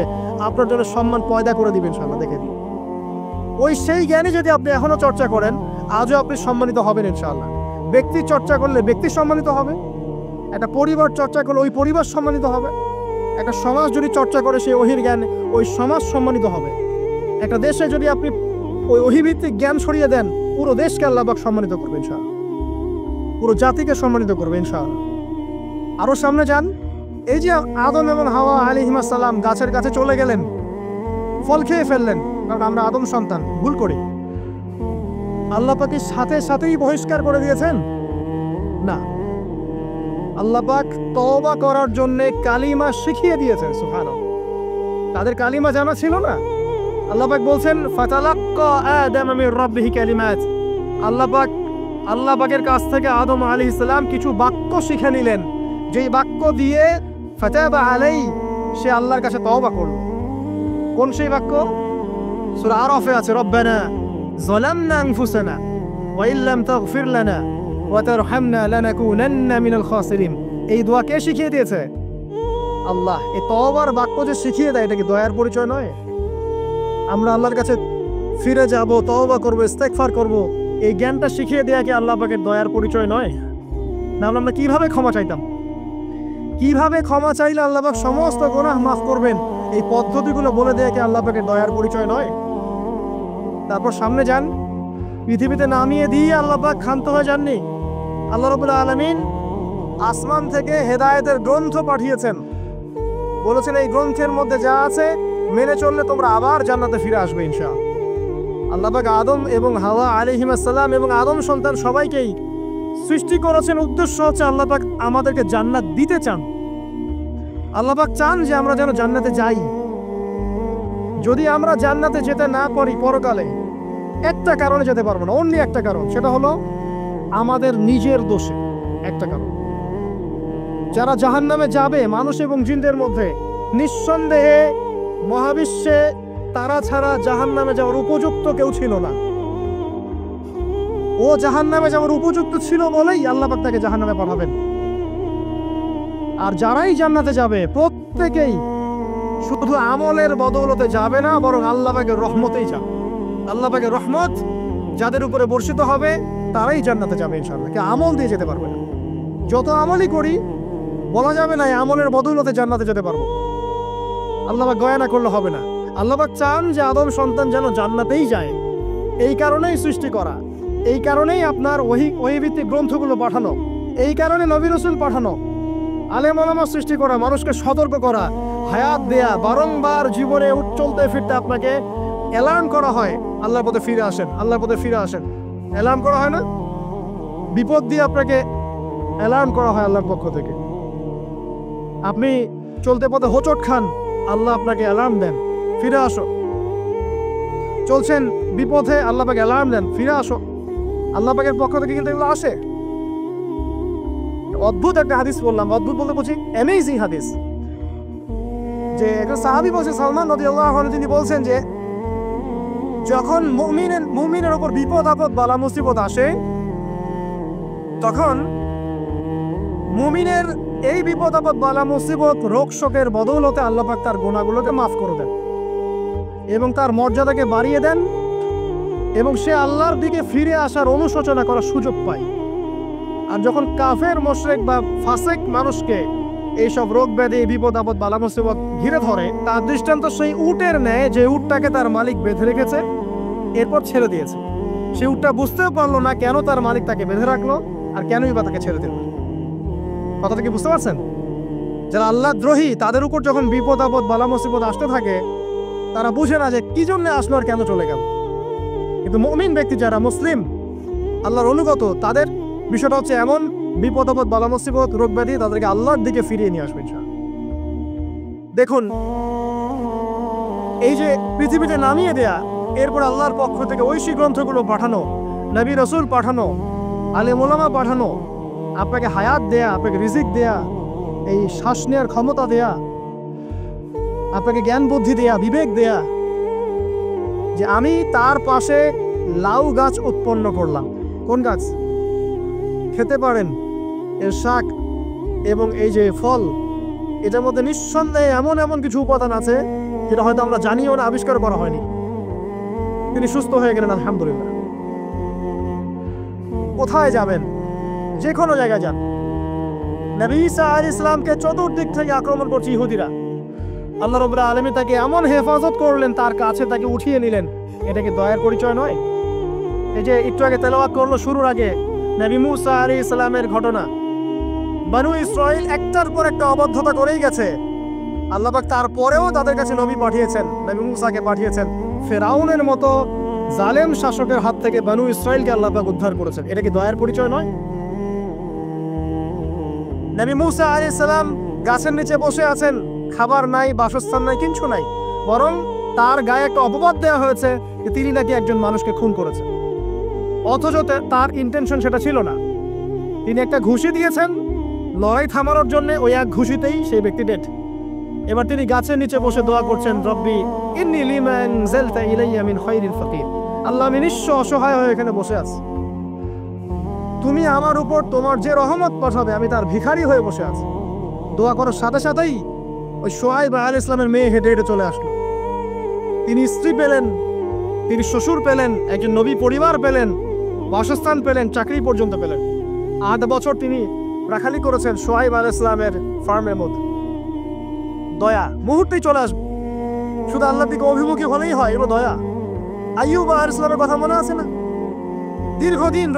আপনার জন্য সম্মান পয়দা করে দিবেন ইনশাআল্লাহ। দেখে দিন, ওই সেই জ্ঞানী যদি আপনি এখনো চর্চা করেন, আজও আপনি সম্মানিত হবেন ইনশাআল্লাহ। ব্যক্তি চর্চা করলে ব্যক্তি সম্মানিত হবে, একটা পরিবার চর্চা করলে ওই পরিবার সম্মানিত হবে, একটা সমাজ যদি চর্চা করে সেই ওহির জ্ঞান, ওই সমাজ সম্মানিত হবে। একটা দেশে যদি আপনি ওই ওহীভিত্তিক জ্ঞান ছড়িয়ে দেন, পুরো দেশকে আল্লাহ পাক সম্মানিত করবে ইনশাআল্লাহ, পুরো জাতিকে সম্মানিত করবে ইনশাআল্লাহ। আরো সামনে যান, এই যে আদম এবং হাওয়া আলাইহিস সালাম গাছের কাছে চলে গেলেন, ফল খেয়ে ফেললেন, কারণ আমরা আদম সন্তান, ভুল করি। আল্লাহ পাক সাথে সাথেই বহিষ্কার করে দিয়েছেন? না, আল্লাহ পাক তওবা করার জন্য কালিমা শিখিয়ে দিয়েছেন। সুবহানাল্লাহ, তাদের কালিমা জানা ছিল না। আল্লাহ পাক বলছেন ফাতালাক্কা আদম মির রাব্বিহি কালিমাত, আল্লাহ পাকের কাছ থেকে আদম আলাইহিস সালাম কিছু বাক্য শিখে নিলেন, যেই বাক্য দিয়ে ফাতাবা আলাই, সে আল্লাহর কাছে তওবা করল। কোন সেই বাক্য? সূরা আরাফে আছে, রব্বানা যালামনা আনফুসানা ওয়া ইল্লাম তাগফির লানা ওয়া তারহামনা লানাকুনান্না মিনাল খাসিরিন। এই দোয়া কে শিখিয়ে দিয়েছে? আল্লাহ। এই তওবার বাক্য যে শিখিয়ে দেয়, এটা কি দয়ার পরিচয় নয়? আমরা আল্লাহর কাছে ফিরে যাব, তওবা করব, ইস্তেগফার করব, এই জ্ঞানটা শিখিয়ে দেয়া কি আল্লাহ পাকের দয়ার পরিচয় নয়? না, আমরা কিভাবে ক্ষমা চাইতাম? কিভাবে ক্ষমা চাইলে আল্লাহ পাক সমস্ত গুনাহ মাফ করবেন, এই পদ্ধতিগুলো বলে দেয়া কি আল্লাহ পাকের দয়ার পরিচয় নয়? তারপর সামনে যান, পৃথিবীতে নামিয়ে দিয়ে আল্লাহ পাক ক্ষান্ত হয়ে যাননি। আল্লাহ রাব্বুল আলামিন আসমান থেকে হেদায়েতের গ্রন্থ পাঠিয়েছেন, বলেছেন এই গ্রন্থের মধ্যে যা আছে মেনে চললে তোমরা আবার জান্নাতে ফিরে আসবে ইনশাআল্লাহ। আল্লাহ পাক আদম এবং হাওয়া আলাইহিস সালাম এবং আদম সন্তান সবাইকেই সৃষ্টি করেছেন, উদ্দেশ্য হচ্ছে আল্লাহ পাক আমাদেরকে জান্নাত দিতে চান। আল্লাহ পাক চান যে আমরা যেন জান্নাতে যাই। যদি আমরা জান্নাতে যেতে না পারি পরকালে, একটা কারণে যেতে পারবো না, অনলি একটা কারণ, সেটা হলো আমাদের নিজের দোষে। একটা কারণ, যারা জাহান্নামে যাবে মানুষ এবং জিনদের মধ্যে, নিঃসন্দেহে মহাবিশ্বে তারা ছাড়া জাহান্নামে যাওয়ার উপযুক্ত কেউ ছিল না। ও জাহান্নামে যাওয়ার উপযুক্ত ছিল বলেই আল্লাহ পাক তাকে জাহান্নামে পাঠাবেন। আর যারাই জান্নাতে যাবে প্রত্যেকেই শুধু আমলের বদৌলতে যাবে না, বরং আল্লাহ পাকের রহমতেই যাবে। আল্লাহ পাকের রহমত যাদের উপরে বর্ষিত হবে তারাই জান্নাতে যাবে ইনশাআল্লাহ। কে আমল দিয়ে যেতে পারবে না। যত আমলই করি বলা যাবে না এই আমলের বদৌলতে জান্নাতে যেতে পারবো। আল্লাহ পাক গয়না করলে হবে না। আল্লাহ পাক চান যে আদম সন্তান যেন জান্নাতেই যায়। এই কারণেই সৃষ্টি করা, এই কারণেই আপনার ওহীভিত্তিক গ্রন্থগুলো পাঠানো, এই কারণে নবী রাসূল পাঠানো, আলেম ওলামা সৃষ্টি করা, মানুষকে সতর্ক করা, হায়াত দেয়া, বারংবার জীবনে চলতে ফিরতে আপনাকে অ্যালার্ম করা হয়, আল্লাহর পথে ফিরে আসেন, আল্লাহর পথে ফিরে আসেন। অ্যালার্ম করা হয় না? বিপদ দিয়ে আপনাকে অ্যালার্ম করা হয় আল্লাহর পক্ষ থেকে। আপনি চলতে পথে হোঁচট খান, আল্লাহ আপনাকে অ্যালার্ম দেন, ফিরে আসো। চলছেন বিপথে, আল্লাহ পাক অ্যালার্ম দেন, ফিরে আসো। আল্লাহ পাকের পক্ষ থেকে কিন্তু এগুলো আসে। অদ্ভুত একটা হাদিস বললাম, অদ্ভুত বলতে বুঝি অ্যামেজিং হাদিস, যে একটা সাহাবী বলছে, সালমান রাদিয়াল্লাহু আনহু, তিনি বলছেন যে যখন মুমিনের উপর বিপদ আপদ বালা মুসিবত আসে, তখন মুমিনের এই বিপদ আপদ বালা মুসিবত রোগ শোকের বদৌলতে আল্লাহ পাক তার গুনাহগুলোকে মাফ করে দেন এবং তার মর্যাদাকে বাড়িয়ে দেন, এবং সে আল্লাহর দিকে ফিরে আসার অনুশোচনা করার সুযোগ পায়। আর যখন কাফের মুশরিক বা ফাসিক মানুষকে এইসব রোগ ব্যাধি, বিপদ আপদ বালা মুসিবত ঘিরে ধরে, তার দৃষ্টান্ত সেই উটের ন্যায় যে উটটাকে তার মালিক বেঁধে রেখেছে, এরপর ছেড়ে দিয়েছে। সে উটটা বুঝতেও পারলো না কেন তার মালিক তাকে বেঁধে রাখলো আর কেনই বা তাকে ছেড়ে দিল। কথাটা কি বুঝতে পারছেন? যারা আল্লাহ দ্রোহী, তাদের উপর যখন বিপদ আপদ বালা মুসিবত আসতে থাকে, তারা বুঝে না যে কি জন্য আসলো আর কেন চলে গেল। কিন্তু মুমিন ব্যক্তি যারা মুসলিম, আল্লাহর অনুগত, তাদের বিষয়টা হচ্ছে এমন, বিপদ আপদ বালা মুসিবত রোগ ব্যাধি তাদেরকে আল্লাহর দিকে ফিরিয়ে নিয়ে আসবে। দেখুন, এই যে পৃথিবীতে নামিয়ে দেয়া, এরপর আল্লাহর পক্ষ থেকে ঐশী গ্রন্থগুলো পাঠানো, নবী রাসূল পাঠানো, আলেম ওলামা পাঠানো, আপনাকে হায়াত দেয়া, আপনাকে রিজিক দেয়া, এই শ্বাস নেওয়ার ক্ষমতা দেয়া, আপনাকে জ্ঞান বুদ্ধি দেয়া, বিবেক দেয়া, যে আমি তার পাশে লাউ গাছ উৎপন্ন করলাম। কোন গাছ? খেতে পারেন, এর শাক এবং এই যে ফল, এটার মধ্যে নিঃসন্দেহে এমন এমন কিছু উপাদান আছে যেটা হয়তো আমরা জানিও না, আবিষ্কার করা হয়নি। তিনি সুস্থ হয়ে গেলেন, আলহামদুলিল্লাহ। কোথায় যাবেন? যে কোনো জায়গায় যান। নবী ঈসা আলাইহিস সালামকে চতুর্দিক থেকে আক্রমণ করছে ইহুদিরা, আল্লাহ রাব্বুল আলামিন তাকে এমন হেফাজত করলেন, তার কাছে তাকে উঠিয়ে নিলেন। এটা কি দয়ার পরিচয় নয়? এই যে একটু আগে তেলাওয়াত করলো শুরুর আগে নবী মুসা আলাইহিস সালামের ঘটনা। বনু ইসরাইল একটার পর একটা অবাধ্যতা করেই গেছে। আল্লাহ পাক তারপরেও তাদের কাছে নবী পাঠিয়েছেন, নবী মুসাকে পাঠিয়েছেন। ফেরাউনের মতো জালেম শাসকের হাত থেকে বনু ইসরাইলকে আল্লাহ পাক উদ্ধার করেছেন। এটা কি দয়ার পরিচয় নয়? নবী মুসা আলাইহিস সালাম গাছের নিচে বসে আছেন, খাবার নাই, বাসস্থান নাই, কিচ্ছু নাই, বরং তার গায়ে একটা অপবাদ দেওয়া হয়েছে যে তিনি নাকি একজন মানুষকে খুন করেছেন। অথচ তার ইন্টেনশন সেটা ছিল না। তিনি একটা ঘুষি দিয়েছেন লড়াই থামানোর জন্য, ওই এক ঘুষিতেই সেই ব্যক্তি ডেড। এবার তিনি গাছের নিচে বসে দোয়া করছেন, রব্বি ইন্নী লিমা আনজালতা ইলাইয়া মিন খায়রিন ফাকির। আল্লাহ, আমি নিঃস্ব অসহায় হয়ে এখানে বসে আছি, তুমি আমার উপর তোমার যে রহমত পাঠাবে আমি তার ভিখারি হয়ে বসে আছি। দোয়া করার সাথে সাথেই ওই শুআয়ব আলাইহিস সালামের মেয়ে হেঁটে হেঁটে চলে আসলো। তিনি স্ত্রী পেলেন, তিনি শ্বশুর পেলেন, একজন নবী পরিবার পেলেন, বাসস্থান পেলেন, চাকরি পর্যন্ত পেলেন। 8 বছর তিনি রাখালি করেছেন শুআয়ব আলাইহিস সালামের ফার্মের মধ্যে। দয়া মুহূর্তেই চলে আসবে, শুধু আল্লাহর দিকে অভিমুখী হলেই হয়, এগুলো দয়া। আইয়ুব আলাইহিস সালামের কথা মনে আছে না? দীর্ঘদিন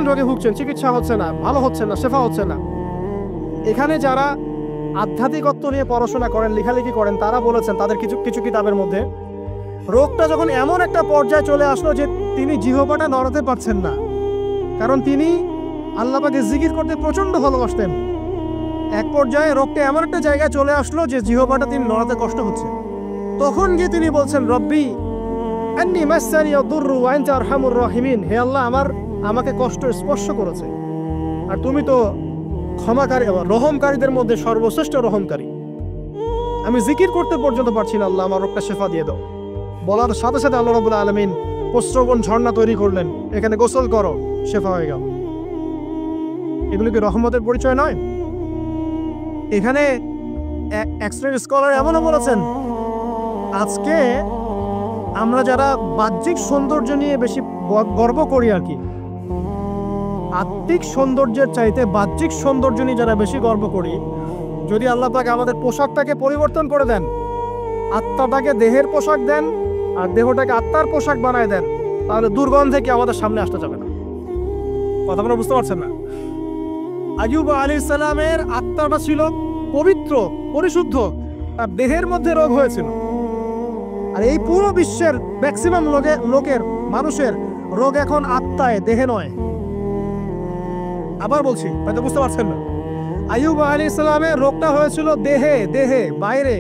রোগে ভুগছেন, চিকিৎসা হচ্ছে না, ভালো হচ্ছে না, শেফা হচ্ছে না। এখানে যারা আধ্যাত্মিকত্ব নিয়ে পড়াশোনা করেন, লেখালেখি করেন, তারা বলেছেন তাদের কিছু কিতাবের মধ্যে, রোগটা যখন এমন একটা পর্যায়ে চলে আসলো যে তিনি জিহ্বাটা নড়াতে পারছেন না, কারণ তিনি আল্লাহ পাকে জিকির করতে প্রচন্ড ভালোবাসতেন। এক পর্যায়ে রোগটা এমন একটা জায়গায় চলে আসলো যে জিহ্বাটা তিনি নড়াতে কষ্ট হচ্ছে। তখন গিয়ে তিনি বলছেন, রব্বি আন্নী মাসসানিয়া দুররু ওয়া আনতা আরহামুর রাহিমিন। হে আল্লাহ, আমাকে কষ্ট স্পর্শ করেছে, আর তুমি তো ক্ষমাকারী, রহমকারীদের মধ্যে সর্বশ্রেষ্ঠ রহমকারী। আমি জিকির করতে পর্যন্ত পারছি না, আল্লাহ আমার রোগটা শেফা দিয়ে দাও। বলার সাথে সাথে আল্লাহ রাব্বুল আলামিন প্রস্রবণ ঝর্ণা তৈরি করলেন, এখানে গোসল করো, শেফা হয়ে গেল। এগুলো কি রহমতের পরিচয় নয়? এখানে এক্সট্রা স্কলার এমনও বলেছেন, আজকে আমরা যারা বাহ্যিক সৌন্দর্য নিয়ে বেশি গর্ব করি আর কি, আত্মিক সৌন্দর্যের চাইতে বাহ্যিক সৌন্দর্য নিয়ে যারা বেশি গর্ব করি, যদি আল্লাহ পাক আমাদের পোশাকটাকে পরিবর্তন করে দেন, আত্মাটাকে দেহের পোশাক দেন আর দেহটাকে আত্মার পোশাক বানায় দেন, তাহলে দুর্গন্ধে কি আমাদের সামনে আসতে যাবে না। কথা আপনারা বুঝতে পারছেন না? আইয়ুব আলাইহিস সালামের আত্মাটা ছিল পবিত্র, পরিশুদ্ধ, আর দেহের মধ্যে রোগ হয়েছিল। আর এই পুরো বিশ্বের ম্যাক্সিমাম লোকের মানুষের রোগ এখন আত্মায়, দেহে নয়। আবার বলছি, হয়তো বুঝতে পারছেন না। আইয়ুব আলাইহিস সালামের রোগটা হয়েছিল দেহে, বাইরে।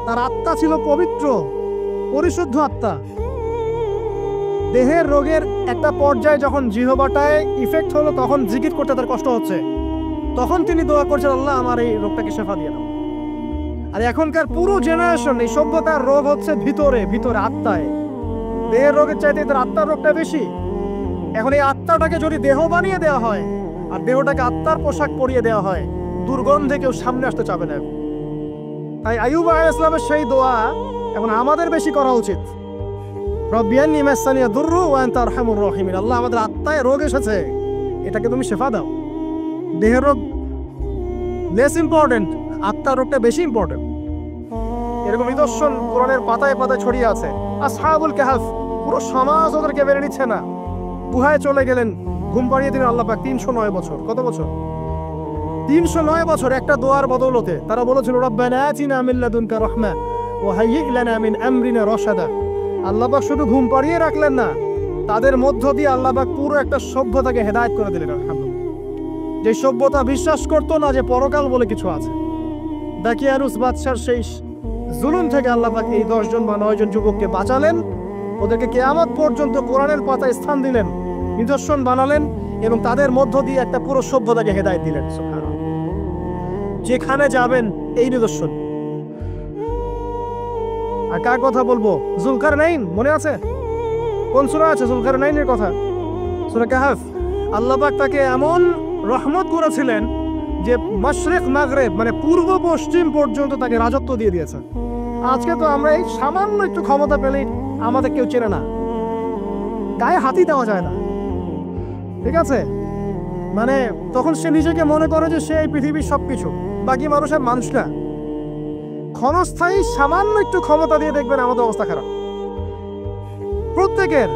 তার আত্মা ছিল পবিত্র, পরিশুদ্ধ আত্মা। দেহের রোগের একটা পর্যায়ে যখন জিহ্বাটায় ইফেক্ট হলো, তখন জিকির করতে তার কষ্ট হচ্ছে, তখন তিনি দোয়া করছেন, আল্লাহ আমার এই রোগটাকে শেফা দিয়ে দাও। আর এখনকার পুরো জেনারেশন, এই সভ্যতার রোগ হচ্ছে ভিতরে, আত্মায়। দেহের রোগের চাইতে তার আত্মার রোগটা বেশি। এখন এই আত্মাটাকে যদি দেহ বানিয়ে দেওয়া হয় আর দেহটাকে আত্মার পোশাক পরিয়ে দেওয়া হয়, দুর্গন্ধে কেউ সামনে আসতে চাবে না। তাই আইয়ুব আলাইহিস সালামের সেই দোয়া এখন আমাদের বেশি করা উচিত। রব্বি আন্নী মাসসানিয়া দুররু ওয়া আনতা আরহামুর রাহিমিন। আল্লাহ, আমাদের আত্মায় রোগ এসেছে, এটাকে তুমি শেফা দাও। দেহের রোগ লেস ইম্পর্টেন্ট, আত্মার রোগটা বেশি ইম্পর্টেন্ট। এরকম নিদর্শন কোরআনের পাতায় পাতায় ছড়িয়ে আছে। আসহাবুল কাহফ, পুরো সমাজ ওদেরকে মেনে নিচ্ছে না, গুহায় চলে গেলেন, ঘুম পাড়িয়ে দিলেন আল্লাহ পাক। 309 বছর, কত বছর? 309 বছর একটা দোয়ার বদৌলতে। তারা বলেছিল, রব্বানা আতিনা মিন লাদুনকা রাহমা ওয়া হাইয়্যি লানা মিন আমরিনা রাশাদা। আল্লাহ পাক শুধু ঘুম পাড়িয়ে রাখলেন না, তাদের মধ্য দিয়ে আল্লাহ পাক পুরো একটা সভ্যতাকে হেদায়েত করে দিলেন। আলহামদুলিল্লাহ। যে সভ্যতা বিশ্বাস করতো না যে পরকাল বলে কিছু আছে, দাকিয়ানুস বাদশার সেই জুলুম থেকে আল্লাহ পাক এই 10 জন বা 9 জন যুবককে বাঁচালেন, ওদেরকে কিয়ামত পর্যন্ত কোরআনের পাতায় স্থান দিলেন, নিদর্শন বানালেন, এবং তাদের মধ্য দিয়ে একটা পুরো সভ্যতাকে হেদায়েত দিলেন। সুবহানাল্লাহ। যেখানে যাবেন এই নিদর্শন। আর কার কথা বলবো? যুলকারনাইন, মনে আছে? কোন সূরা আছে যুলকারনাইনের কথা? সূরা কাহফ। আল্লাহ পাক তাকে এমন রহমত করেছিলেন যে মাশরিক মাগরিব, মানে পূর্ব পশ্চিম পর্যন্ত তাকে রাজত্ব দিয়ে দিয়েছে। আজকে তো আমরা এই সামান্য একটু ক্ষমতা পেলেই আমাদের কেউ চেনে না, গায়ে হাতই দেওয়া যায় না, ঠিক আছে? মানে তখন সে নিজেকে মনে করে যে সে এই পৃথিবীর সবকিছু, বাকি মানুষের মানুষ না। ক্ষণস্থায়ী সামান্য একটু ক্ষমতা দিয়ে দেখবেন আমাদের অবস্থা খারাপ। প্রত্যেকের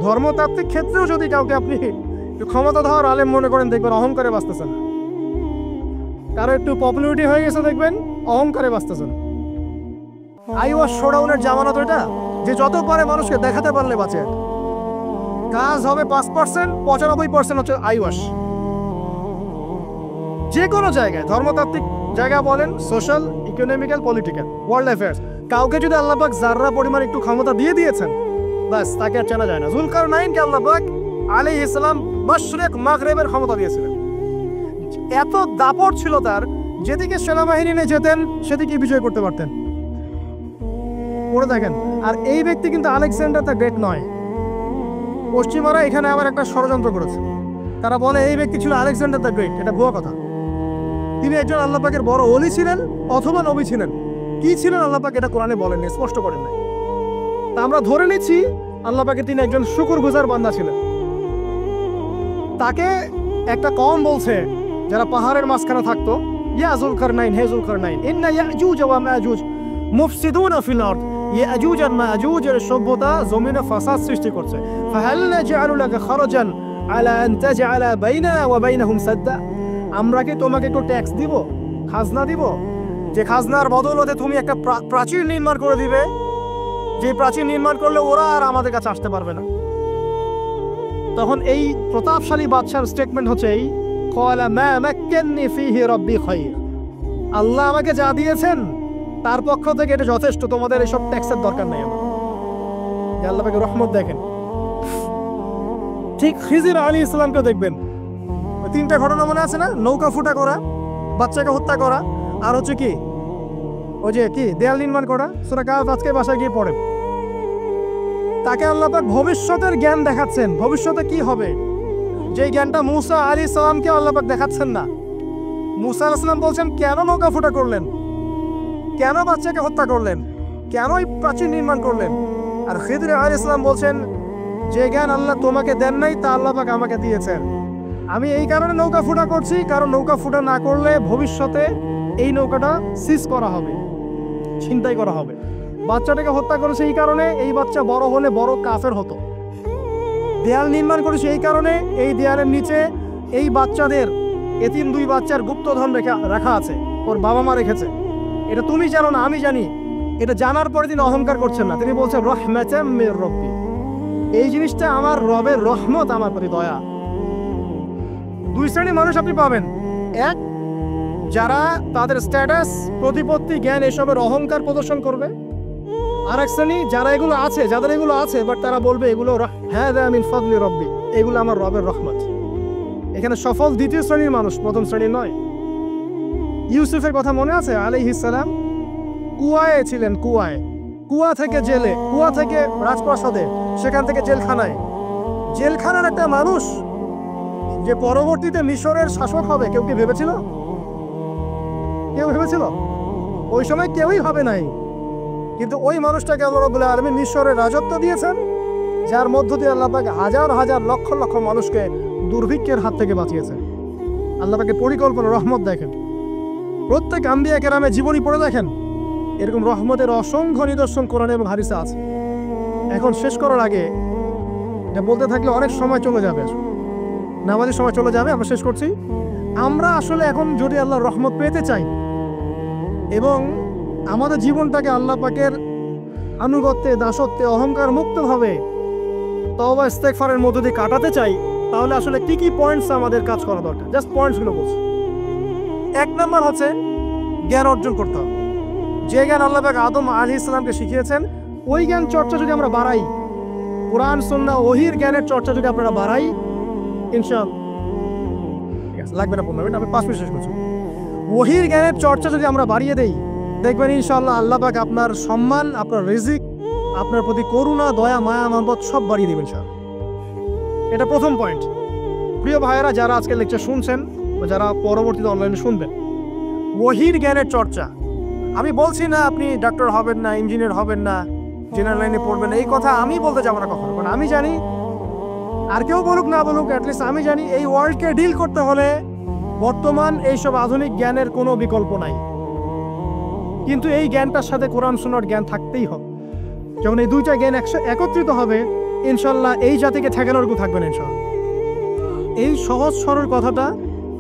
ধর্মতাত্ত্বিক ক্ষেত্রেও যদি কাউকে আপনি ক্ষমতা ধর আলেম মনে করেন, দেখবেন অহংকারে বাঁচতেছেন। কারো একটু পপুলারিটি হয়ে গেছে, দেখবেন অহংকারে বাঁচতেছেন। আইওয়াস শোডাউনের জামানত এটা, যে যত পারে মানুষকে দেখাতে পারলে বাঁচে। কাজ হবে 5%, 95% হচ্ছে আইওয়াস। যে কোনো জায়গায়, ধর্মতাত্ত্বিক জায়গা বলেন, social, economical, political, world affairs, কাউকে যদি আল্লাহ পাক যাররা পরিমাণ একটু ক্ষমতা দিয়ে দিয়েছেন, বাস তাকে আর চেনা যায় না। যুলকারনাইনকে আল্লাহ পাক আলাইহিস সালাম মাশরিক মাগরিবের ক্ষমতা দিয়েছিলেন। এত দাপট ছিল তার, যেদিকে সেনাবাহিনী নিয়ে যেতেন সেদিকে বিজয় করতে পারতেন। পড়ে দেখেন। আর এই ব্যক্তি কিন্তু আলেকজান্ডার দ্য গ্রেট নয়। পশ্চিমারা এখানে আবার একটা ষড়যন্ত্র করেছে। তারা বলে এই ব্যক্তি ছিল আলেকজান্ডার দ্য গ্রেট। এটা ভুয়া কথা। তিনি একজন আল্লাহ পাকের বড় ওলি ছিলেন অথবা নবী ছিলেন। কি ছিলেন আল্লাহ পাক এটা কোরআনে বলেননি, স্পষ্ট করেন নাই। তা আমরা ধরে নিচ্ছি আল্লাহ পাকের তিনি একজন শুকরগুজার বান্দা ছিলেন। তাকে একটা কওম বলছে যারা পাহাড়ের মাঝখানে থাকতো, ইয়া যুলকারনাইন, হে যুলকারনাইন, ইন্না ইয়াজুজ ওয়া মাজুজ মুফসিদুনা ফিল আরদ, ইয়াজুজ আর মাজুজের সভ্যতা জমিনে ফাসাদ সৃষ্টি করছে। ফাহাল নাজআলু লাকা খারাজান আলা আন তাজআলা বাইনানা ওয়া বাইনাহুম সাদ্দা, আমরা কি তোমাকে একটু ট্যাক্স দিব, খাজনা দিব, যে খাজনার বদলতে তুমি একটা প্রাচীর নির্মাণ করে দিবে, যে প্রাচীর নির্মাণ করলে ওরা আর আমাদের কাছে আসতে পারবে না। তখন এই প্রতাপশালী বাদশার স্টেটমেন্ট হচ্ছে এই, ক্বালা মা মাক্কান্নি ফীহি রাব্বি খায়র, আল্লাহ আমাকে যা দিয়েছেন তার পক্ষ থেকে এটা যথেষ্ট, তোমাদের এসব ট্যাক্সের দরকার নেই আমার। আল্লাহ পাকের রহমত দেখেন। ঠিক খিজির আলাইহিস সালামকে দেখবেন, ওই তিনটা ঘটনা মনে আছে না? নৌকা ফুটা করা, বাচ্চাকে হত্যা করা, আর হচ্ছে কি ওই যে কি দেয়াল নির্মাণ করা। সূরা কাহফ আজকে বাসায় গিয়ে পড়েন। তাকে আল্লাহ পাক ভবিষ্যতের জ্ঞান দেখাচ্ছেন, ভবিষ্যতে কি হবে, যে জ্ঞানটা মূসা আলাইহিস সালামকে আল্লাহ পাক দেখাচ্ছেন না। মূসা আলাইহিস সালাম বলছেন কেন নৌকা ফুটা করলেন, কেন বাচ্চাকে হত্যা করলেন, কেন এই প্রাচীর নির্মাণ করলেন। আর খিদর আলাইহিস সালাম বলছেন যে জ্ঞান আল্লাহ তোমাকে দেন নাই তা আল্লাহ পাক আমাকে দিয়েছেন। আমি এই কারণে নৌকা ফুটা করছি, কারণ নৌকা ফুটা না করলে ভবিষ্যতে এই নৌকাটা সিজ করা হবে, ছিনতাই করা হবে। বাচ্চাটাকে হত্যা করেছে এই কারণে, এই বাচ্চা বড় হলে বড় কাফের হতো। দেয়াল নির্মাণ করেছে এই কারণে, এই দেয়ালের নিচে এই বাচ্চাদের, এতিম দুই বাচ্চার গুপ্তধন রাখা আছে, ওর বাবা মা রেখেছে। এটা তুমি জানো না, আমি জানি। এটা জানার পরে তিনি অহংকার করছেন না, তিনি বলছেন রাহমাতাম মির রাব্বি, এই জিনিসটা আমার রবের রহমত, আমার প্রতি দয়া। দুই শ্রেণীর মানুষ আপনি পাবেন। এক, যারা তাদের স্ট্যাটাস, প্রতিপত্তি, জ্ঞান এসবের অহংকার প্রদর্শন করবে। আর এক শ্রেণী যারা এগুলো আছে, যাদের এগুলো আছে, বাট তারা বলবে এগুলো হাযা মিন ফাদলি রাব্বি, এগুলো আমার রবের রহমত। এখানে সফল দ্বিতীয় শ্রেণীর মানুষ, প্রথম শ্রেণীর নয়। ইউসুফের কথা মনে আছে? আলাইহিস সালাম কুয়ায় ছিলেন, কুয়ায়, কুয়া থেকে জেলে, কুয়া থেকে রাজপ্রাসাদে, সেখান থেকে জেলখানায়। জেলখানার একটা মানুষ যে পরবর্তীতে মিশরের শাসক হবে, কেউ কি ভেবেছিল? কেউ ভেবেছিল? ওই সময় কেউই ভাবে নাই। কিন্তু ওই মানুষটাকে আল্লাহ রাব্বুল আলামিন মিশরের রাজত্ব দিয়েছেন, যার মধ্য দিয়ে আল্লাহ পাক হাজার হাজার লক্ষ লক্ষ মানুষকে দুর্ভিক্ষের হাত থেকে বাঁচিয়েছেন। আল্লাহ পাকের পরিকল্পনা, রহমত দেখেন। প্রত্যেক আম্বিয়া কেরামের জীবনী পড়ে দেখেন, এরকম রহমতের অসংখ্য নিদর্শন কোরআনে এবং হাদিসে আছে। এখন শেষ করার আগে, এটা বলতে থাকলে অনেক সময় চলে যাবে, নামাজের সময় চলে যাবে, আমরা শেষ করছি। আমরা আসলে এখন যদি আল্লাহর রহমত পেতে চাই এবং আমাদের জীবনটাকে আল্লাহ পাকের আনুগত্যে, দাসত্বে, অহংকার মুক্তভাবে তওবা ইস্তেগফারের মধ্য দিয়ে কাটাতে চাই, তাহলে আসলে কি কি পয়েন্টস আমাদের কাজ করা দরকার, জাস্ট পয়েন্টসগুলো বলছি। এক নম্বর হচ্ছে জ্ঞান অর্জন করতে হবে। যে জ্ঞান আল্লাহ পাক আদম আলাইহিস সালামকে শিখিয়েছেন, ওই জ্ঞান চর্চা যদি আমরা বাড়াই, কোরআন সুন্নাহ ওহীর জ্ঞানের চর্চা যদি আপনারা বাড়াই, ইনশাআল্লাহ, ঠিক আছে, লাগবে না 15 মিনিট, আমি 5 মিনিট শেষ করছি। ওহীর জ্ঞানের চর্চা যদি আমরা বাড়িয়ে দেই, দেখবেন ইনশাআল্লাহ আল্লাহ পাক আপনার সম্মান, আপনার রিজিক, আপনার প্রতি করুণা, দয়া, মায়া, মহব্বত সব বাড়িয়ে দেবেন ইনশাআল্লাহ। এটা প্রথম পয়েন্ট। প্রিয় ভাইয়েরা, যারা আজকে লেকচার শুনছেন বা যারা পরবর্তীতে অনলাইনে শুনবেন, ওহীর জ্ঞানের চর্চা। আমি বলছি না আপনি ডাক্তার হবেন না, ইঞ্জিনিয়ার হবেন না, জেনারেল লাইনে পড়বেন, এই কথা আমি বলতে যাবো না কখনো। কারণ আমি জানি, আর কেউ বলুক না বলুক, অ্যাটলিস্ট আমি জানি এই ওয়ার্ল্ডকে ডিল করতে হলে বর্তমান এইসব আধুনিক জ্ঞানের কোনো বিকল্প নাই। কিন্তু এই জ্ঞানটার সাথে কোরআন সুন্নাহর জ্ঞান থাকতেই হবে। যখন এই দুইটা জ্ঞান একত্রিত হবে, ইনশাল্লাহ এই জাতিকে ঠেকানোর কেউ থাকবে না ইনশাল্লাহ। এই সহজ সরল কথাটা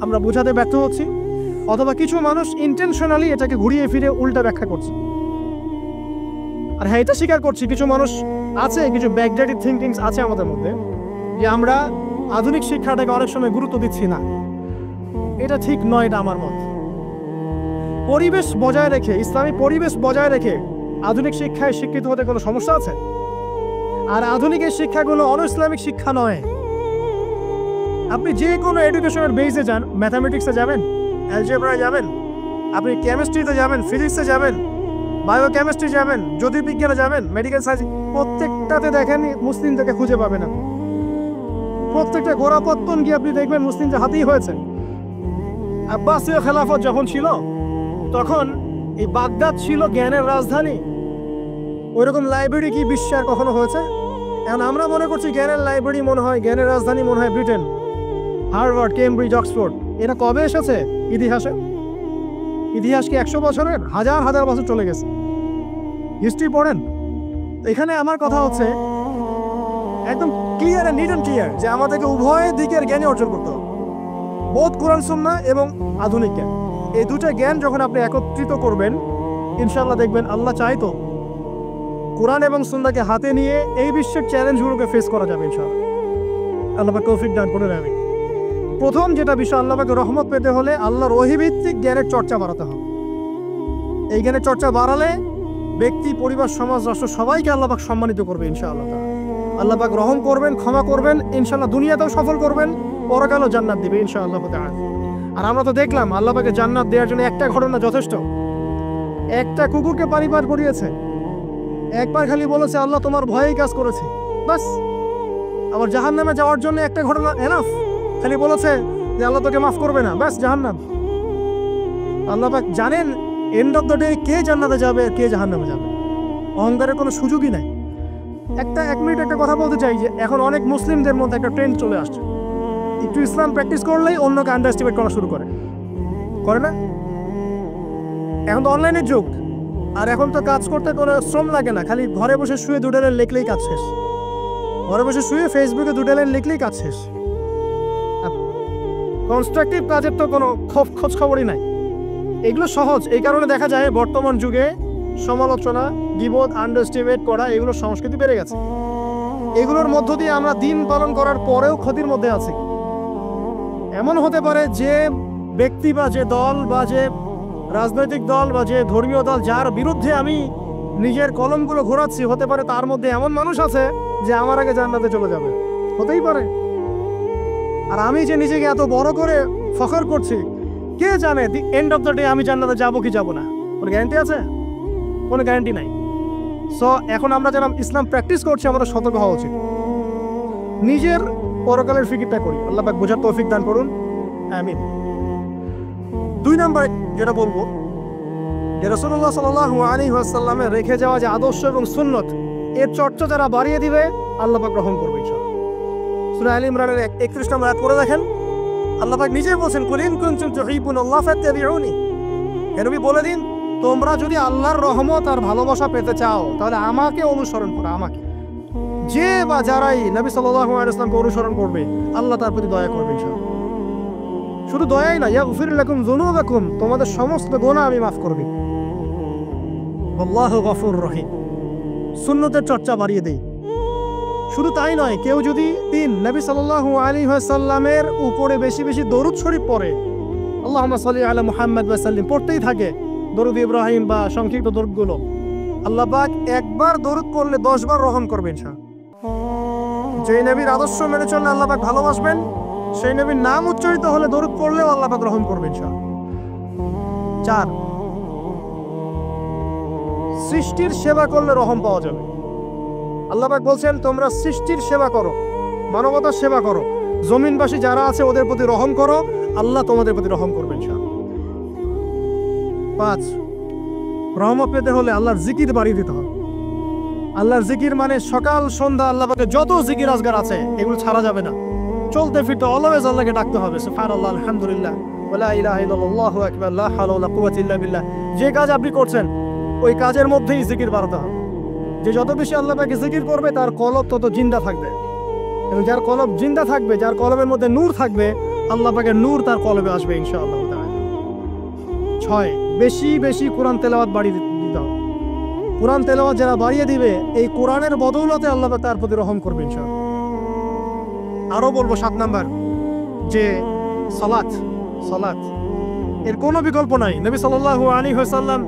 আমরা বোঝাতে ব্যর্থ হচ্ছি, অথবা কিছু মানুষ ইন্টেনশনালি এটাকে ঘুরিয়ে ফিরে উল্টা ব্যাখ্যা করছে। আর হ্যাঁ, এটা স্বীকার করছি কিছু মানুষ আছে, কিছু ব্যাকডেটেড থিঙ্কিংস আছে আমাদের মধ্যে, যে আমরা আধুনিক শিক্ষাটাকে অনেক সময় গুরুত্ব দিচ্ছি না। এটা ঠিক নয়, এটা আমার মত। পরিবেশ বজায় রেখে, ইসলামী পরিবেশ বজায় রেখে আধুনিক শিক্ষায় শিক্ষিত হতে কোনো সমস্যা আছে? আর আধুনিক এই শিক্ষাগুলো অনইসলামিক শিক্ষা নয়। আপনি যে কোনো এডুকেশনের বেসে যান, ম্যাথামেটিক্সে যাবেন, অ্যালজেব্রায় যাবেন, আপনি কেমিস্ট্রিতে যাবেন, ফিজিক্সে যাবেন, বায়োকেমিস্ট্রি যাবেন, জ্যোতির্বিজ্ঞানে যাবেন, মেডিকেল সায়েন্স, প্রত্যেকটাতে দেখেন মুসলিমদেরকে খুঁজে পাবেন। আপনি প্রত্যেকটা গোড়াপত্তন গিয়ে আপনি দেখবেন মুসলিমদের হাতেই হয়েছে। আব্বাসীয় খেলাফত যখন ছিল, তখন এই বাগদাদ ছিল জ্ঞানের রাজধানী। ওইরকম লাইব্রেরি কি বিশ্বে আর কখনো হয়েছে? এখন আমরা মনে করছি জ্ঞানের লাইব্রেরি মনে হয়, জ্ঞানের রাজধানী মনে হয় ব্রিটেন, হার্ভার্ড, কেমব্রিজ, অক্সফোর্ড। এটা কবে এসেছে ইতিহাসে? ইতিহাস কি 100 বছরের? হাজার হাজার বছর চলে গেছে। হিস্ট্রি পড়েন। এখানে আমার কথা হচ্ছে একদম clear and neat and clear যে আমাদেরকে উভয় দিকের জ্ঞানই অর্জন করতে হবে, বোধ কোরআন সুন্নাহ এবং আধুনিক জ্ঞান। এই দুটো জ্ঞান যখন আপনি একত্রিত করবেন, ইনশাআল্লাহ দেখবেন আল্লাহ চাইতো কোরআন এবং সুন্নাহকে হাতে নিয়ে এই বিশ্বের চ্যালেঞ্জগুলোকে ফেস করা যাবে ইনশাআল্লাহ। আল্লাহ পাক তৌফিক দান করুন। আমি প্রথম যেটা বিষয়, আল্লাহ পাকের রহমত পেতে হলে আল্লাহর ওহীভিত্তিক জ্ঞানের চর্চা বাড়াতে হবে। এই জ্ঞানের চর্চা বাড়ালে ব্যক্তি, পরিবার, সমাজ, রাষ্ট্র সবাইকে আল্লাহ পাক সম্মানিত করবে ইনশাআল্লাহ। আল্লাহ পাক রহম করবেন, ক্ষমা করবেন, ইনশাআল্লাহ দুনিয়াতেও সফল করবেন, পরকালও জান্নাত দিবে ইনশাআল্লাহ তাআলা। আর আমরা তো দেখলাম আল্লাহ পাকে জান্নাত দেওয়ার জন্য একটা ঘটনা যথেষ্ট। একটা কুকুরকে পানি পার করিয়েছে, একবার খালি বলেছে আল্লাহ তোমার ভয়েই কাজ করেছে, বাস। আবার জাহান্নামে যাওয়ার জন্য একটা ঘটনা এনাফ, খালি বলেছে যে আল্লাহ তোকে মাফ করবে না, বাস জাহান্নাম। আল্লাহ পাক জানেন এন্ড অফ দ্য ডে কে জান্নাতে যাবে, কে জাহান্নামে যাবে। অহংকারের কোনো সুযোগই নাই। এক মিনিট একটা কথা বলতে চাই যে এখন অনেক মুসলিমদের মধ্যে একটা ট্রেন্ড চলে আসছে, একটু ইসলাম প্র্যাকটিস করলেই অন্যকে আন্ডার এস্টিমেট করা শুরু করে না? এখন তো অনলাইনের যুগ, আর এখন তো কাজ করতে কোনো শ্রম লাগে না, খালি ঘরে বসে শুয়ে 2 লাইন লিখলেই কাজ শেষ। ঘরে বসে শুয়ে ফেসবুকে 2 লাইন লিখলেই কাজ শেষ। কনস্ট্রাকটিভ কাজের তো কোনো খোঁজ খবরই নাই। এগুলো সহজ, এই কারণে দেখা যায় বর্তমান যুগে সমালোচনা, গীবত, আন্ডার এস্টিমেট করা, এগুলোর সংস্কৃতি বেড়ে গেছে। এগুলোর মধ্য দিয়ে আমরা দিন পালন করার পরেও ক্ষতির মধ্যে আছি। এমন হতে পারে যে ব্যক্তি বা যে দল বা যে রাজনৈতিক দল বা যে ধর্মীয় দল যার বিরুদ্ধে আমি নিজের কলমগুলো ঘোরাচ্ছি, হতে পারে তার মধ্যে এমন মানুষ আছে যে আমার আগে জান্নাতে চলে যাবে, হতেই পারে। আর আমি যে নিজেকে এত বড় করে ফখর করছি, কে জানে the end of the day আমি জান্নাতে যাবো কি যাবো না? কোনো গ্যারান্টি আছে? কোনো গ্যারান্টি নাই। সো এখন আমরা যারা ইসলাম প্র্যাকটিস করছি, আমরা সতর্ক হওয়া উচিত। নিজের পরকালের ফিকিরটা করি। আল্লাহ পাক বোঝার তৌফিক দান করুন, আমিন। 2 নাম্বার যেটা বলবো, যে রাসূলুল্লাহ সাল্লাল্লাহু আলাইহি ওয়াসাল্লামের রেখে যাওয়া যে আদর্শ এবং সুন্নত, এর চর্চা যারা বাড়িয়ে দিবে আল্লাহ পাক রহম করবে ইনশাআল্লাহ। সূরা আলে ইমরানের 31 নম্বর আয়াত পড়ে দেখেন, আল্লাহ পাক নিজেই বলেন, কুল ইন কুনতুম তুহিব্বুনাল্লাহ ফাত্তাবিউনি। হে নবী বলে দিন, তোমরা যদি আল্লাহর রহমত আর ভালোবাসা পেতে চাও তাহলে আমাকে অনুসরণ করো। আমাকে, যে বা যারাই নবী সাল্লাল্লাহু আলাইহি ওয়াসাল্লামকে অনুসরণ করবে আল্লাহ তার প্রতি দয়া করবে ইনশাআল্লাহ। শুধু দয়াই না, ইয়াগফির লাকুম যুনুবাকুম, তোমাদের সমস্ত গুনাহ আমি মাফ করব। আল্লাহু গফুরুর রহিম। সুন্নতের চর্চা বাড়িয়ে দেই। শুধু তাই নয়, কেউ যদি নবী সাল্লাল্লাহু আলাইহি ওয়াসাল্লামের উপরে বেশি বেশি দরুদ শরীফ পড়ে, আল্লাহুম্মা সাল্লি আলা মুহাম্মাদ ওয়া সাল্লিম পড়তেই থাকে, দরুদ ইব্রাহিম বা সংক্ষিপ্ত দরুদগুলো, আল্লাহ পাক একবার দরুদ পড়লে 10 বার রহম করবেন ইনশাআল্লাহ। যে নবীর আদর্শ মেনে চললে আল্লাহ পাক ভালোবাসবেন, সেই নবীর নাম উচ্চারিত হলে দরুদ পড়লেও আল্লাহ পাক রহম করবেন ইনশাআল্লাহ। 4, সৃষ্টির সেবা করলে রহম পাওয়া যাবে। আল্লাহ পাক বলছেন, তোমরা সৃষ্টির সেবা করো, মানবতার সেবা করো, জমিনবাসী যারা আছে ওদের প্রতি রহম করো, আল্লাহ তোমাদের প্রতি রহম করবেন ইনশাআল্লাহ। 5, রহমত পেতে হলে আল্লাহর জিকির বাড়িয়ে দিতে হবে। আল্লাহর জিকির মানে সকাল সন্ধ্যা আল্লাহ পাকের যত জিকির আজগার আছে এগুলো ছাড়া যাবে না। চলতে ফিরতে অলওয়েজ আল্লাহকে ডাকতে হবে, সুবহানাল্লাহ, আলহামদুলিল্লাহ, ওয়ালা ইলাহা ইল্লাল্লাহ, আল্লাহু আকবার, লা হাওলা ওয়ালা কুওয়াতা ইল্লা বিল্লাহ। যে কাজ আপনি করছেন ওই কাজের মধ্যেই জিকির বাড়াতে হবে। যে যত বেশি আল্লাহ পাকে জিকির করবে তার কলব তত জিন্দা থাকবে, এবং যার কলব জিন্দা থাকবে, যার কলবের মধ্যে নূর থাকবে, আল্লাহ পাকের নূর তার কলবে আসবে ইনশাআল্লাহ তাআলা। 6, বেশি বেশি কোরআন তেলাওয়াত বাড়িয়ে দিতে হবে। কোরআন তেলাওয়াত যারা বাড়িয়ে দিবে এই কোরআনের বদৌলতে আল্লাহ পাক তার প্রতি রহম করবে ইনশাআল্লাহ। আরো বলবো 7 নাম্বার যে সালাত এর কোনো বিকল্প নাই। নবী সাল্লাল্লাহু আলাইহি ওয়াসাল্লাম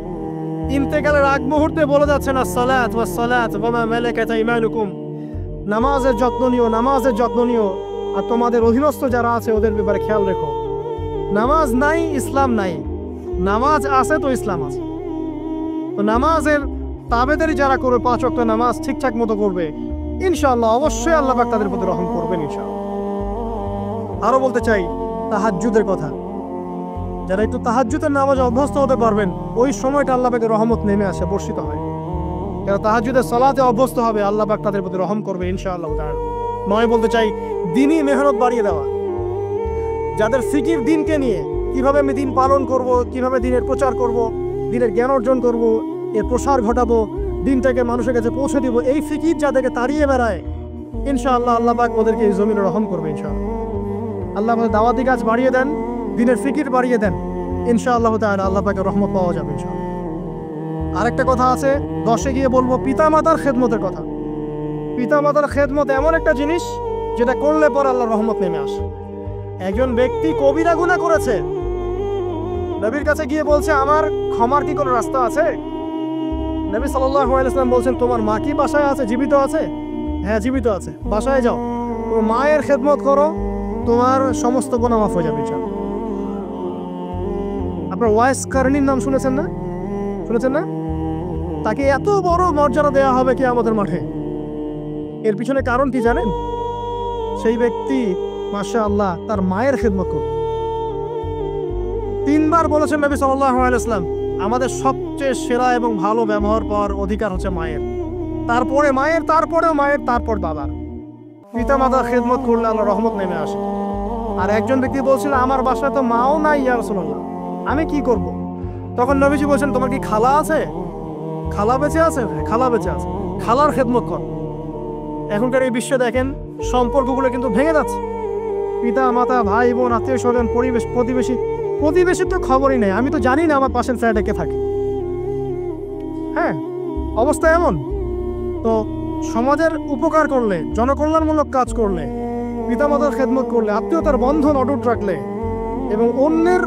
ইন্তেকালের আগ মুহূর্তে বলে যাচ্ছেন আসসালাত ওয়াসসালাত ওয়া মা মালাকাত আইমানুকুম, নামাজের যত্ন নিও আর তোমাদের অধীনস্থ যারা আছে ওদের ব্যাপারে খেয়াল রেখো। নামাজ নাই ইসলাম নাই, নামাজ আছে তো ইসলাম আছে। তো নামাজের তাবেদারি যারা করবে, 5 ওয়াক্ত নামাজ ঠিকঠাক মতো করবে, ইনশাআল্লাহ অবশ্যই আল্লাহ পাক তাদের প্রতি রহম করবেন ইনশাআল্লাহ। আরো বলতে চাই তাহাজ্জুদের কথা। যারা একটু তাহাজ্জুদের নামাজে অভ্যস্ত হতে পারবেন, ওই সময়টা আল্লাহ পাকের রহমত নেমে আসে, বর্ষিত হয়। যারা তাহাজ্জুদের সালাতে অভ্যস্ত হবে আল্লাহ পাক তাদের প্রতি রহম করবে ইনশাআল্লাহ তাআলা। 9 বলতে চাই দিনই মেহনত বাড়িয়ে দেওয়া। যাদের ফিকির দিনকে নিয়ে, কিভাবে আমি দিন পালন করব, কিভাবে দিনের প্রচার করব, দিনের জ্ঞান অর্জন করব, এর প্রসার ঘটাবো, দিনটাকে মানুষের কাছে পৌঁছে দিব, এই ফিকির যাদেরকে তাড়িয়ে বেড়ায় ইনশাআল্লাহ আল্লাহ পাক ওদেরকে এই জমিনে রহম করবে ইনশাআল্লাহ। আল্লাহ আমাদের দাওয়াতি কাজ বাড়িয়ে দেন, দিনের ফিকির বাড়িয়ে দেন, ইনশাআল্লাহ তাআলা আল্লাহ পাকের রহমত পাওয়া যাবে ইনশাআল্লাহ। আরেকটা কথা আছে 10-এ গিয়ে বলবো, পিতামাতার খেদমতের কথা। পিতামাতার খেদমত এমন একটা জিনিস যেটা করলে পর আল্লাহর রহমত নেমে আসে। একজন ব্যক্তি কবিরা গুনাহ করেছে, নবীর কাছে গিয়ে বলছে আমার ক্ষমার কি কোনো রাস্তা আছে? নবী সাল্লাল্লাহু আলাইহি ওয়াসাল্লাম বলছেন তোমার মা কি বাসায় আছে, জীবিত আছে? হ্যাঁ জীবিত আছে। বাসায় যাও, তোমার মায়ের খেদমত করো, তোমার সমস্ত গুনাহ মাফ হয়ে যাবে ইনশাআল্লাহ। আপনার ওয়াইস কারণীর নাম শুনেছেন না? তাকে এত বড় মর্যাদা দেওয়া হবে কিয়ামতের মাঠে। এর পিছনে কারণ কি জানেন? সেই ব্যক্তি মাশাআল্লাহ তার মায়ের খেদমত করবে। 3 বার বলেছেন নবী সাল্লাল্লাহু আলাইহি ওয়াসাল্লাম আমাদের সবচেয়ে সেরা এবং ভালো ব্যবহার পাওয়ার অধিকার হচ্ছে মায়ের, তারপরে মায়ের, তারপরেও মায়ের, তারপর বাবার। পিতা মাতার খেদমত করলে আল্লাহ রহমত নেমে আসে। আর একজন ব্যক্তি বলছিল আমার বাসায় তো মাও নাই ইয়া রাসূলুল্লাহ, আমি কি করব? তখন নবীজি বলছেন তোমার কি খালা আছে? খালা বেঁচে আছে? খালা বেঁচে আছে, খালার খেদমত কর। এখনকার এই বিশ্বে দেখেন সম্পর্কগুলো কিন্তু ভেঙে যাচ্ছে। পিতা মাতা, ভাই বোন, আত্মীয় স্বজন, প্রতিবেশীর তো খবরই নেই। আমি তো জানি না আমার পাশের ফ্ল্যাটে কে থাকে। হ্যাঁ, অবস্থা এমন। তো সমাজের উপকার করলে, জনকল্যাণমূলক কাজ করলে, পিতামাতার খেদমত করলে, আত্মীয়তার বন্ধন অটুট রাখলে এবং অন্যের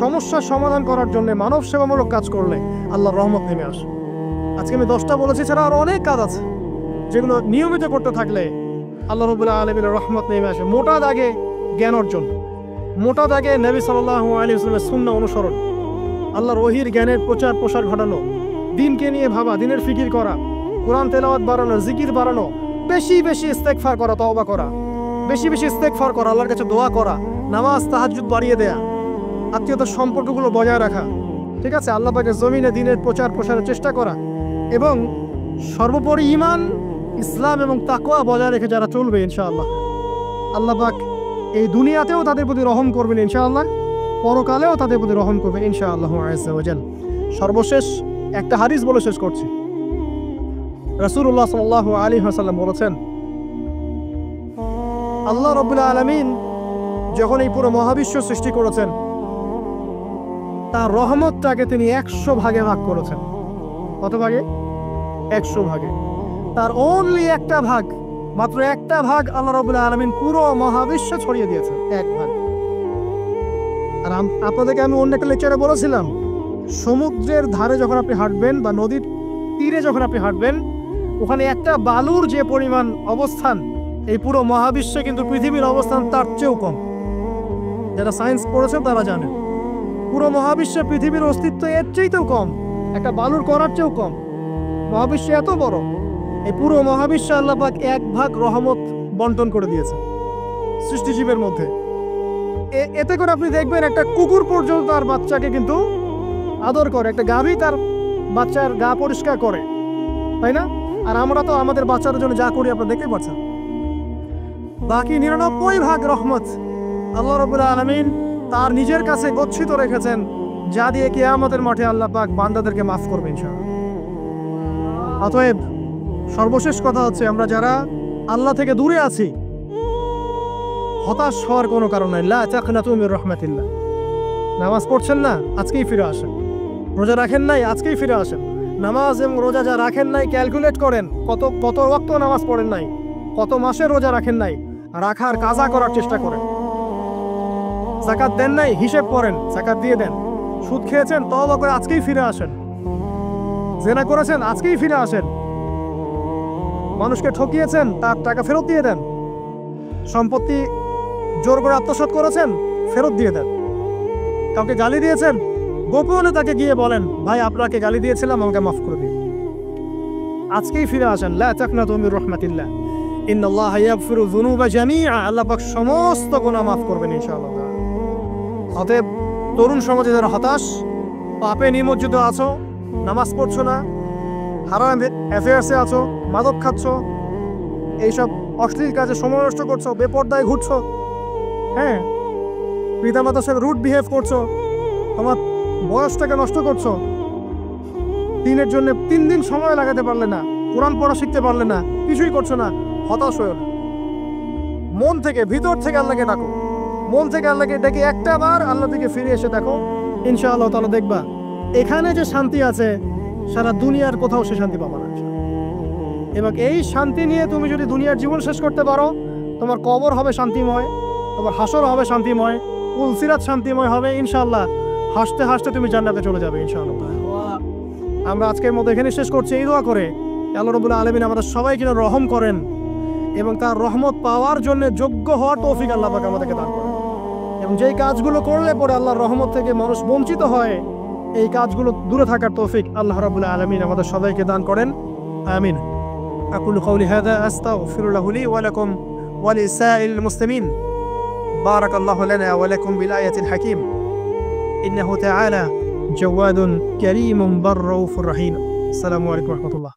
সমস্যার সমাধান করার জন্য মানব সেবামূলক কাজ করলে আল্লাহর রহমত নেমে আসে। আজকে আমি 10টা বলেছি, ছাড়া আরো অনেক কাজ আছে যেগুলো নিয়মিত করতে থাকলে আল্লাহ রাব্বুল আলামিনের রহমত নেমে আসে। মোটা দাগে জ্ঞান অর্জন, মোটা দাগে নবী সাল্লাল্লাহু আলাইহি ওয়াসাল্লামের সুন্নাহ অনুসরণ, আল্লাহর ওহীর জ্ঞানের প্রচার প্রসার ঘটানো, দিনকে নিয়ে ভাবা, দিনের ফিকির করা, কোরআন তেলাওয়াত বাড়ানো, জিকির বাড়ানো, বেশি বেশি ইস্তেগফার করা, তওবা করা, বেশি বেশি ইস্তেগফার করা, আল্লাহর কাছে দোয়া করা, নামাজ তাহাজ্জুদ বাড়িয়ে দেয়া, আত্মীয়তার সম্পর্কগুলো বজায় রাখা, ঠিক আছে, আল্লাহ পাকের জমিনে দিনের প্রচার প্রসারের চেষ্টা করা, এবং সর্বোপরি ঈমান, ইসলাম এবং তাকওয়া বজায় রেখে যারা চলবে ইনশাআল্লাহ আল্লাহ পাক এই দুনিয়াতেও তাদের প্রতি রহম করবেন ইনশাআল্লাহ, পরকালেও তাদের প্রতি রহম করবেন ইনশাআল্লাহু আযজা ওয়া জাল। সর্বশেষ একটা হাদিস বলে শেষ করছি। রাসূলুল্লাহ সাল্লাল্লাহু আলাইহি ওয়াসাল্লাম বলেছেন, আল্লাহ রাব্বুল আলামিন যখন এই পুরো মহাবিশ্ব সৃষ্টি করেছেন তার রহমতটাকে তিনি 100 ভাগে ভাগ করেছেন। কত ভাগে? 100 ভাগে। তার অনলি একটা ভাগ, মাত্র একটা ভাগ আল্লাহ রাব্বুল আলামিন পুরো মহাবিশ্ব ছড়িয়ে দিয়েছেন, এক ভাগ। আর আপনাদেরকে আমি অন্য একটা লেকচারে বলেছিলাম, সমুদ্রের ধারে যখন আপনি হাঁটবেন বা নদীর তীরে যখন আপনি হাঁটবেন, ওখানে একটা বালুর যে পরিমাণ অবস্থান, এই পুরো মহাবিশ্বে কিন্তু পৃথিবীর অবস্থান তার চেয়েও কম। যারা সায়েন্স পড়েছেন তারা জানেন পুরো মহাবিশ্বে পৃথিবীর অস্তিত্ব এর চেয়েও কম, একটা বালুর কণার চেয়েও কম। মহাবিশ্ব এত বড়, এই পুরো মহাবিশ্বে আল্লাহ পাক এক ভাগ রহমত বন্টন করে দিয়েছে সৃষ্টিজীবের মধ্যে। এতে করে আপনি দেখবেন একটা কুকুর পর্যন্ত তার বাচ্চাকে কিন্তু আদর করে, একটা গাভী তার বাচ্চার গা পরিষ্কার করে, তাই না? আর আমরা তো আমাদের বাচ্চাদের জন্য যা করি আপনারা দেখতে পাচ্ছেন। বাকি 99 ভাগ রহমত আল্লাহ রাব্বুল আলামিন তার নিজের কাছে গচ্ছিত রেখেছেন, যা দিয়ে কিয়ামতের মাঠে আল্লাহ পাক বান্দাদেরকে মাফ করবেন ইনশাআল্লাহ। অতএব সর্বশেষ কথা হচ্ছে, আমরা যারা আল্লাহ থেকে দূরে আছি, হতাশ হওয়ার কোনো কারণ নাই। লা তাকনাতু মির রাহমাতিল্লাহ। নামাজ পড়ছেন না, আজকেই ফিরে আসেন। রোজা রাখেন নাই, আজকেই ফিরে আসেন। নামাজ এবং রোজা যা রাখেন নাই, ক্যালকুলেট করেন কত ওয়াক্ত নামাজ পড়েন নাই, কত মাসে রোজা রাখেন নাই, রাখার কাজা করার চেষ্টা করেন। যাকাত দেন নাই, হিসেব করেন, যাকাত দিয়ে দেন। সুদ খেয়েছেন, তওবা করে আজকেই ফিরে আসেন। জেনা করেছেন, আজকেই ফিরে আসেন। মানুষকে ঠকিয়েছেন, তার টাকা ফেরত দিয়ে দেন। সম্পত্তি জোর করে আত্মসাৎ করেছেন, ফেরত দিয়ে দেন। কাউকে গালি দিয়েছেন, গোপনে তাকে গিয়ে বলেন, ভাই আপনাকে গালি দিয়েছিলাম, আমাকে মাফ করে দিন। আজকেই ফিরে আসেন। লা তাকনাতু মির রাহমাতিল্লাহ, ইন্নাল্লাহা ইয়াগফিরু যুনুবা জামিআ। আল্লাহ পাক সমস্ত গুনাহ মাফ করবেন ইনশাআল্লাহ। অতএব তরুণ সমাজে যারা হতাশ, পাপে নিমজ্জিত আছো, নামাজ পড়ছো না, হারাম অ্যাফেয়ার্সে আছো, মাদক খাচ্ছ, এইসব অশ্লীল কাজে সময় নষ্ট করছো, বেপরদায় ঘুরছো, হ্যাঁ, পিতামাতার সাথে রুড বিহেভ করছো, তোমার বয়সটাকে নষ্ট করছো, দিনের জন্য 3 দিন সময় লাগাতে পারলে না, কোরআন পড়া শিখতে পারলে না, কিছুই করছো না, হতাশ হয়ে না। মন থেকে, ভিতর থেকে আল্লাহকে ডাকো। মন থেকে আল্লাহকে ডেকে একটা বার আল্লাহ থেকে ফিরে এসে দেখো, ইনশাআল্লাহ তাআলা দেখবা এখানে যে শান্তি আছে, সারা দুনিয়ার কোথাও সে শান্তি পাবা না। এবং এই শান্তি নিয়ে তুমি যদি দুনিয়ার জীবন শেষ করতে পারো, তোমার কবর হবে শান্তিময়, তোমার হাসর হবে শান্তিময়, উলসিরাত শান্তিময় হবে ইনশাআল্লাহ। হাসতে হাসতে তুমি জান্নাতে চলে যাবে ইনশাআল্লাহ। আমরা আজকের মতো এখানে শেষ করছি এই দোয়া করে, আল্লাহ রাব্বুল আলামিন আমাদের সবাইকে রহম করেন এবং তার রহমত পাওয়ার জন্য যোগ্য হওয়ার তৌফিক আল্লাহ পাক আমাদেরকে দান করেন। এবং যেই কাজগুলো করলে পরে আল্লাহর রহমত থেকে মানুষ বঞ্চিত হয়, এই কাজগুলো দূরে থাকার তৌফিক আল্লাহ রাব্বুল আলামিন আমাদের সবাইকে দান করেন। আমিন। أقول قولي هذا أستغفر الله لي ولكم ولسائر المسلمين. بارك الله لنا ولكم بالآية الحكيم. إنه تعالى جواد كريم بر رؤوف رحيم. السلام عليكم ورحمة الله.